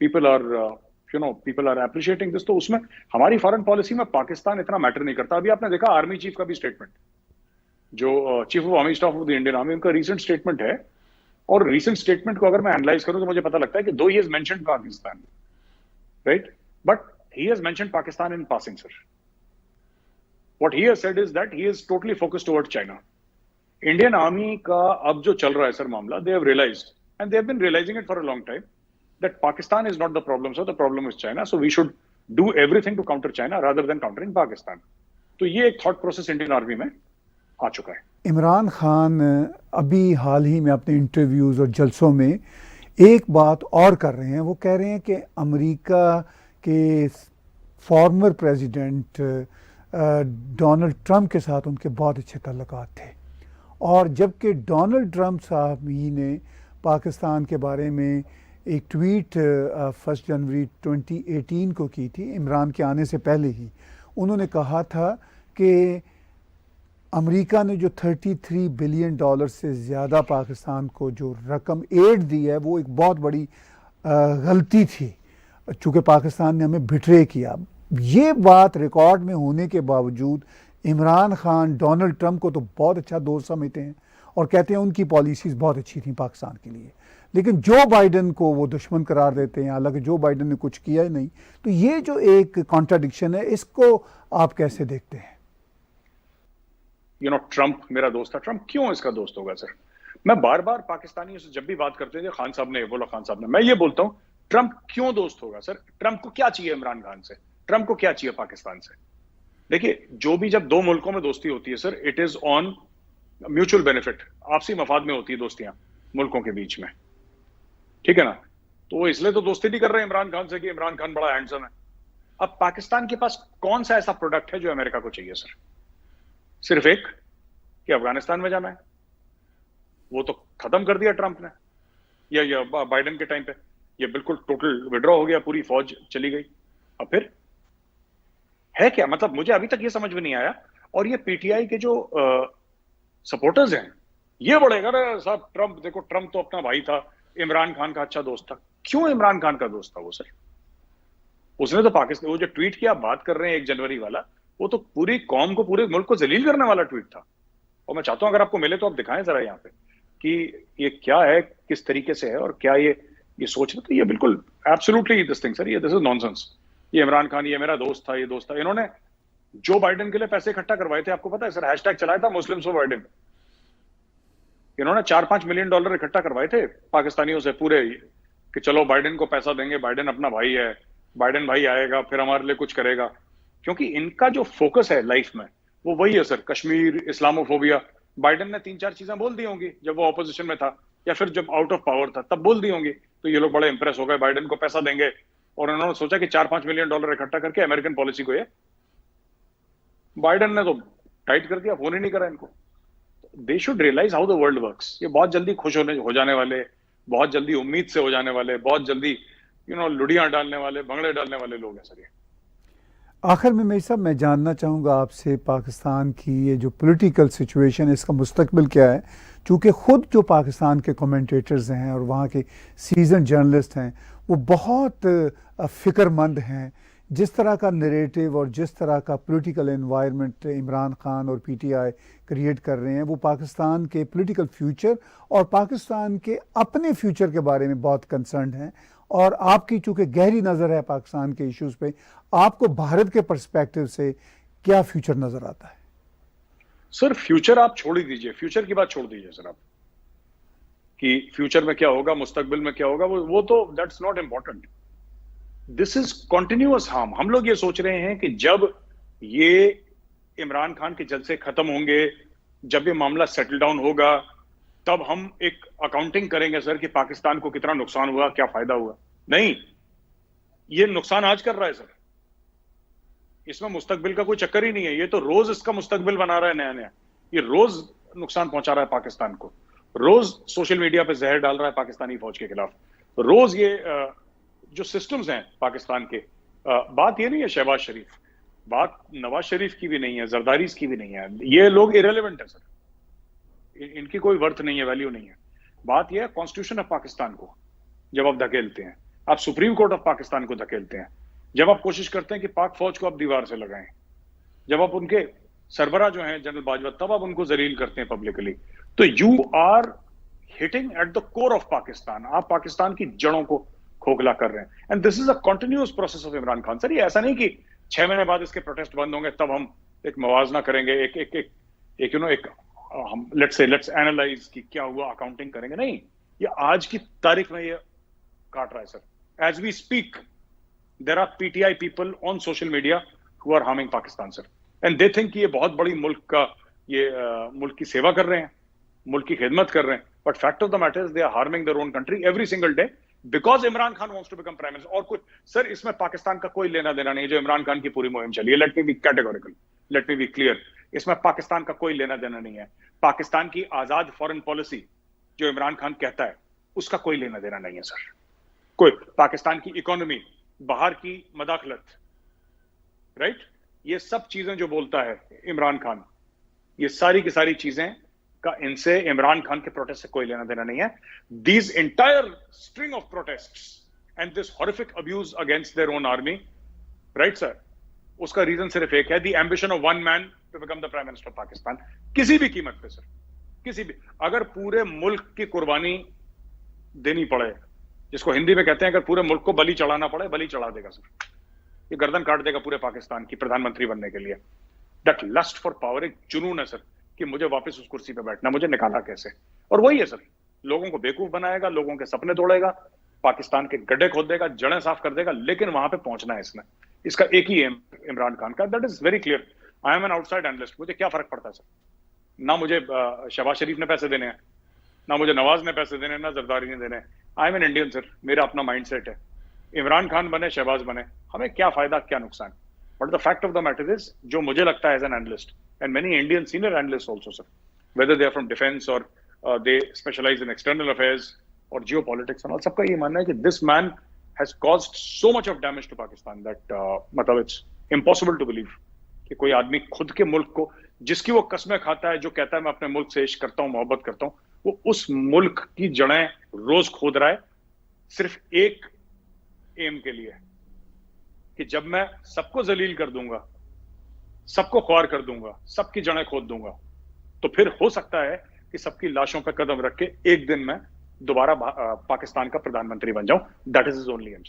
people are appreciating this. तो उसमें हमारी फॉरेन पॉलिसी में पाकिस्तान इतना मैटर नहीं करता। अभी आपने देखा आर्मी चीफ का भी स्टेटमेंट, जो chief of army staff of the Indian army, उनका रिसेंट स्टेटमेंट है। और रिसेंट स्टेटमेंट को अगर मैं एनालाइज करूं तो मुझे पता लगता है कि दो he has mentioned Pakistan, right, but he has mentioned Pakistan in passing sir. What he has said is that he is totally focused toward China. Indian army का अब जो चल रहा है सर मामला, they have realised and they have been realising it for a long time that Pakistan is not the problem sir, the problem is China. So we should do everything to counter China rather than countering Pakistan. तो ये एक थॉट प्रोसेस इंडियन आर्मी में आ चुका है। इमरान खान अभी हाल ही में अपने इंटरव्यूज़ और जलसों में एक बात और कर रहे हैं। वो कह रहे हैं कि अमेरिका के फॉर्मर प्रेसिडेंट डोनाल्ड ट्रंप के साथ उनके बहुत अच्छे ताल्लुकात थे, और जबकि डोनाल्ड ट्रंप साहब ही ने पाकिस्तान के बारे में एक ट्वीट 1 जनवरी 2018 को की थी, इमरान के आने से पहले ही। उन्होंने कहा था कि अमेरिका ने जो $33 बिलियन से ज़्यादा पाकिस्तान को जो रकम एड दी है वो एक बहुत बड़ी गलती थी, चूँकि पाकिस्तान ने हमें बिट्रे किया। ये बात रिकॉर्ड में होने के बावजूद इमरान खान डोनाल्ड ट्रंप को तो बहुत अच्छा दोस्त समझते हैं और कहते हैं उनकी पॉलिसीज़ बहुत अच्छी थी पाकिस्तान के लिए, लेकिन जो बाइडन को वो दुश्मन करार देते हैं, हालांकि जो बाइडन ने कुछ किया ही नहीं। तो ये जो एक कॉन्ट्राडिक्शन है, इसको आप कैसे देखते हैं? ट्रंप मेरा दोस्त था, ट्रंप क्यों इसका दोस्त होगा सर? मैं बार बार पाकिस्तानियों से जब भी बात करते थे, खान साहब ने बोला, खान साहब ने, मैं ये बोलता हूं ट्रंप क्यों दोस्त होगा सर? ट्रंप को क्या चाहिए इमरान खान से? ट्रंप को क्या चाहिए पाकिस्तान से? देखिए, जो भी जब दो मुल्कों में दोस्ती होती है sir, it is on mutual benefit, आपसी मफाद में होती है दोस्तियां मुल्कों के बीच में, ठीक है ना। तो इसलिए तो दोस्ती नहीं कर रहे इमरान खान से कि इमरान खान बड़ा हैंडसम है। अब पाकिस्तान के पास कौन सा ऐसा प्रोडक्ट है जो अमेरिका को चाहिए सर? सिर्फ एक, कि अफगानिस्तान में जाना है। वो तो खत्म कर दिया ट्रंप ने, या बाइडेन के टाइम पे ये बिल्कुल टोटल विड्रॉ हो गया, पूरी फौज चली गई। अब फिर है क्या? मतलब मुझे अभी तक ये समझ में नहीं आया। और ये पीटीआई के जो सपोर्टर्स हैं, ये बढ़ेगा ना साहब, ट्रंप देखो, ट्रंप तो अपना भाई था, इमरान खान का अच्छा दोस्त था। क्यों इमरान खान का दोस्त था वो सर? उसने तो पाकिस्तान, वो जो ट्वीट किया, बात कर रहे हैं 1 जनवरी वाला, वो तो पूरी कौम को, पूरे मुल्क को जलील करने वाला ट्वीट था। और मैं चाहता हूं अगर आपको मिले तो आप दिखाएं जरा यहाँ पे कि ये क्या है, किस तरीके से है, और क्या ये सोच रहे थे। ये बिल्कुल एब्सोल्युटली दिस थिंग सर, ये दिस इज नॉनसेंस। ये इमरान खान, ये मेरा दोस्त था, ये दोस्त था। इन्होंने जो बाइडेन के लिए पैसे इकट्ठा करवाए थे, आपको पता है सर, हैशटैग चलाया था मुस्लिम्स फॉर बाइडेन। इन्होंने $4-5 मिलियन इकट्ठा करवाए थे पाकिस्तानियों से पूरे, कि चलो बाइडेन को पैसा देंगे, बाइडेन अपना भाई है, बाइडेन भाई आएगा फिर हमारे लिए कुछ करेगा। क्योंकि इनका जो फोकस है लाइफ में वो वही है सर, कश्मीर, इस्लामोफोबिया। बाइडेन ने 3-4 चीजें बोल दी होंगी जब वो ऑपोजिशन में था, या फिर जब आउट ऑफ पावर था तब बोल दी होंगी, तो ये लोग बड़े इंप्रेस हो गए, बाइडेन को पैसा देंगे, और उन्होंने सोचा कि $4-5 मिलियन इकट्ठा करके अमेरिकन पॉलिसी को, ये बाइडेन ने तो टाइट कर दिया, फोन ही नहीं करा इनको। They should realize how the world works. ये बहुत जल्दी खुश हो जाने वाले, बहुत जल्दी उम्मीद से हो जाने वाले, बहुत जल्दी लुड़ियां डालने वाले, भंगड़े डालने वाले लोग हैं सर ये। आखिर में मेरी साहब, मैं जानना चाहूँगा आपसे, पाकिस्तान की ये जो पॉलिटिकल सिचुएशन है, इसका मुस्तकबिल क्या है? चूँकि ख़ुद जो पाकिस्तान के कमेंटेटर्स हैं और वहाँ के सीजन जर्नलिस्ट हैं, वो बहुत फ़िक्रमंद हैं। जिस तरह का नरेटिव और जिस तरह का पॉलिटिकल एनवायरनमेंट इमरान खान और पीटीआई क्रिएट कर रहे हैं, वो पाकिस्तान के पॉलिटिकल फ्यूचर और पाकिस्तान के अपने फ्यूचर के बारे में बहुत कंसर्न हैं। और आपकी चूँकि गहरी नज़र है पाकिस्तान के इश्यूज़ पे, आपको भारत के पर्सपेक्टिव से क्या फ्यूचर नज़र आता है? सर फ्यूचर आप छोड़ ही दीजिए, फ्यूचर की बात छोड़ दीजिए सर आप, कि फ्यूचर में क्या होगा, मुस्तकबिल में क्या होगा, वो तो that's not important. This is continuous harm. हम लोग ये सोच रहे हैं कि जब ये इमरान खान के जलसे खत्म होंगे, जब ये मामला सेटल डाउन होगा, तब हम एक अकाउंटिंग करेंगे सर कि पाकिस्तान को कितना नुकसान हुआ, क्या फायदा हुआ। नहीं, ये नुकसान आज कर रहा है सर, इसमें मुस्तकबिल का कोई चक्कर ही नहीं है। ये तो रोज इसका मुस्तकबिल बना रहा है नया नया, ये रोज नुकसान पहुंचा रहा है पाकिस्तान को, रोज सोशल मीडिया पे जहर डाल रहा है पाकिस्तानी फौज के खिलाफ, रोज ये जो सिस्टम्स हैं पाकिस्तान के। बात ये नहीं है शहबाज शरीफ, बात नवाज शरीफ की भी नहीं है, जरदारी की भी नहीं है। ये लोग इरेलेवेंट है सर, इनकी कोई वर्थ नहीं है, वैल्यू नहीं है। बात यह है कॉन्स्टिट्यूशन ऑफ पाकिस्तान को जब आप धकेलते हैं, आप सुप्रीम कोर्ट ऑफ पाकिस्तान को धकेलते हैं, जब आप कोशिश करते हैं कि पाक फौज को आप दीवार से लगाएं, जब आप उनके सरबरा जो हैं जनरल बाजवा, तब आप उनको जलील करते हैं पब्लिकली, तो you are hitting at the core of Pakistan. आप पाकिस्तान की जड़ों को खोखला कर रहे हैं। And this is a continuous process of Imran Khan sir. ये ऐसा नहीं कि 6 महीने बाद इसके प्रोटेस्ट बंद होंगे तब हम एक मुवाजना करेंगे, एक हम लेट्स एनालाइज कि क्या हुआ, अकाउंटिंग करेंगे। नहीं, ये आज की तारीख में ये काट रहा है sir. As we speak there are PTI people on social media who are harming Pakistan sir, and they think कि ये बहुत बड़ी मुल्क का, ये मुल्क की सेवा कर रहे हैं, मुल्क की खिदमत कर रहे हैं। But fact of the matter is they are harming their own country every single day because Imran Khan wants to become prime minister. और कुछ सर इसमें पाकिस्तान का कोई लेना देना नहीं है जो इमरान खान की पूरी मुहिम चली है। Let me be categorical, let me be clear, इसमें पाकिस्तान का कोई लेना देना नहीं है। पाकिस्तान की आजाद फॉरेन पॉलिसी जो इमरान खान कहता है, उसका कोई लेना देना नहीं है सर। कोई पाकिस्तान की इकोनॉमी, बाहर की मदाखलत, राइट, ये सब चीजें जो बोलता है इमरान खान, ये सारी की सारी चीजें का इनसे, इमरान खान के प्रोटेस्ट से कोई लेना देना नहीं है। These entire string of protests and this horrific abuse against their own army, right sir, उसका रीजन सिर्फ एक है, the ambition of one man to become the prime minister of Pakistan. किसी भी कीमत पे सर, किसी भी, अगर पूरे मुल्क की कुर्बानी देनी पड़े, जिसको हिंदी में कहते हैं अगर पूरे मुल्क को बलि चढ़ाना पड़े, बलि चढ़ा देगा सर। ये गर्दन काट देगा पूरे पाकिस्तान की प्रधानमंत्री बनने के लिए। दैट लस्ट फॉर पावर एक जुनून है सर कि मुझे वापस उस कुर्सी पे बैठना, मुझे निकाला कैसे। और वही है सर, लोगों को बेवकूफ बनाएगा, लोगों के सपने तोड़ेगा, पाकिस्तान के गड्ढे खोद देगा, जड़ें साफ कर देगा, लेकिन वहां पे पहुंचना है इसने। इसका एक ही एम इमरान खान का, that is very clear. I am an outside analyst, मुझे क्या फर्क पड़ता है सर, ना मुझे शहबाज शरीफ ने पैसे देने हैं, ना मुझे नवाज ने पैसे देने, ना जरदारी ने देने। I am an Indian sir, मेरा अपना माइंडसेट है। इमरान खान बने, शहबाज बने, हमें क्या फायदा, क्या नुकसान। But the fact of the matter is, जो मुझे लगता है as an analyst and many Indian senior analyst also sir, whether they are from defense or they specialize in external affairs or geopolitics and all, सबका ये मानना है कि this man has caused so much of damage to Pakistan that मतलब it's impossible to believe कि कोई आदमी खुद के मुल्क को, जिसकी वो कस्में खाता है, जो कहता है मैं अपने मुल्क से इश्क करता हूँ, मोहब्बत करता हूँ, वो उस मुल्क की जड़ें रोज खोद रहा है सिर्फ एक एम के लिए कि जब मैं सबको जलील कर दूंगा, सबको ख्वार कर दूंगा, सबकी जड़ें खोद दूंगा, तो फिर हो सकता है कि सबकी लाशों पर कदम रख के एक दिन मैं दोबारा पाकिस्तान का प्रधानमंत्री बन जाऊं. That is his only aim.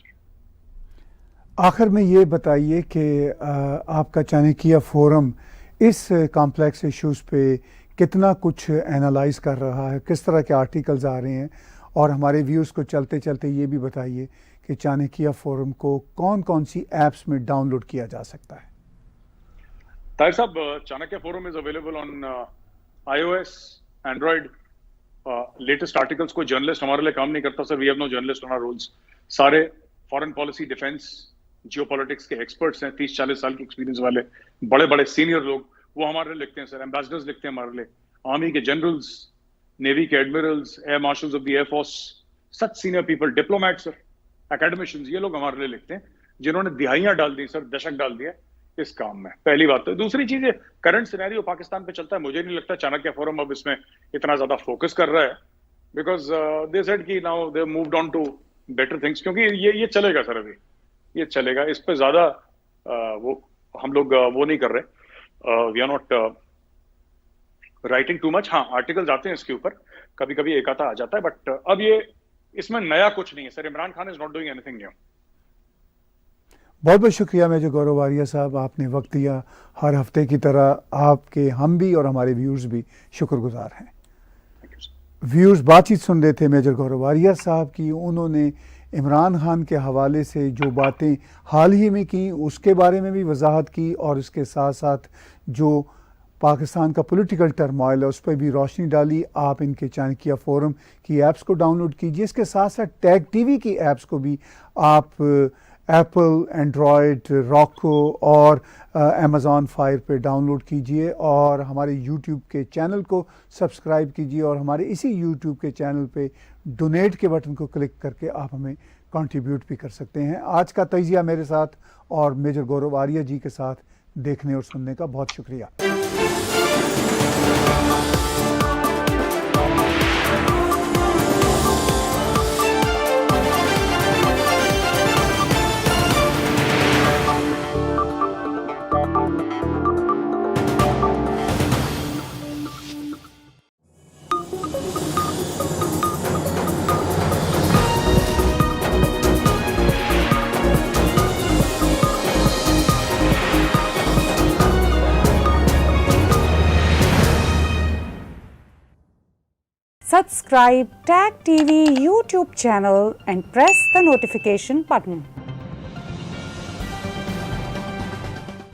आखिर में ये बताइए कि आपका चाणक्य फोरम इस कॉम्प्लेक्स इश्यूज़ पे कितना कुछ एनालाइज कर रहा है, किस तरह के आर्टिकल्स आ रहे हैं, और हमारे व्यूज़ को चलते चलते ये भी बताइए कि चाणक्य फोरम को कौन कौन सी ऐप्स में डाउनलोड किया जा सकता है. ताहिर साहब, Chanakya Forum is available on iOS, Android. Latest articles को जर्नलिस्ट हमारे लिए काम नहीं करता sir. We have no journalist on our rolls. सारे फॉरेन पॉलिसी, डिफेंस, जियोपॉलिटिक्स के एक्सपर्ट्स हैं, 30-40 साल की एक्सपीरियंस वाले बड़े बड़े सीनियर लोग, वो हमारे लिए लिखते हैं सर. एम्बेसडर्स लिखते हैं हमारे लिए, आर्मी के जनरल्स, नेवी के Admirals, air marshals of the air force, such senior people, diplomats sir, academicians, ये लोग हमारे लिए लिखते हैं जिन्होंने दिहाइयां डाल दी सर, दशक डाल दिया इस काम में. पहली बात. तो दूसरी चीज है, करंट सिनेरियो पाकिस्तान पे चलता है. मुझे नहीं लगता चाणक्य फोरम अब इसमें इतना ज्यादा फोकस कर रहा है, बिकॉज दे सेड कि now they moved on to better things, क्योंकि ये चलेगा सर, अभी ये चलेगा. इस पे ज्यादा वो हम लोग वो नहीं कर रहे. We are not writing too much. हाँ, आर्टिकल्स आते हैं इसके ऊपर, कभी कभी एक आता आ जाता है, बट अब ये इसमें नया कुछ नहीं है sir. Imran Khan is not doing anything new. बहुत बहुत शुक्रिया मेजर गौरव वारिया साहब, आपने वक्त दिया. हर हफ्ते की तरह आपके हम भी और हमारे व्यूअर्स भी शुक्रगुजार हैं. व्यूअर्स बातचीत सुन रहे थे मेजर गौरव वारिया साहब की. उन्होंने इमरान खान के हवाले से जो बातें हाल ही में की उसके बारे में भी वजाहत की, और इसके साथ साथ जो पाकिस्तान का पॉलिटिकल टर्मोइल है उस पर भी रोशनी डाली. आप इनके चाणक्य फोरम की ऐप्स को डाउनलोड कीजिए. इसके साथ साथ टैग टीवी की ऐप्स को भी आप एप्पल, एंड्रॉयड, रॉको और अमेज़ॉन फायर पे डाउनलोड कीजिए, और हमारे यूट्यूब के चैनल को सब्सक्राइब कीजिए, और हमारे इसी यूट्यूब के चैनल पे डोनेट के बटन को क्लिक करके आप हमें कंट्रीब्यूट भी कर सकते हैं. आज का तजिया मेरे साथ और मेजर गौरव वारिया जी के साथ देखने और सुनने का बहुत शुक्रिया. Subscribe Tag TV YouTube channel and press the notification button.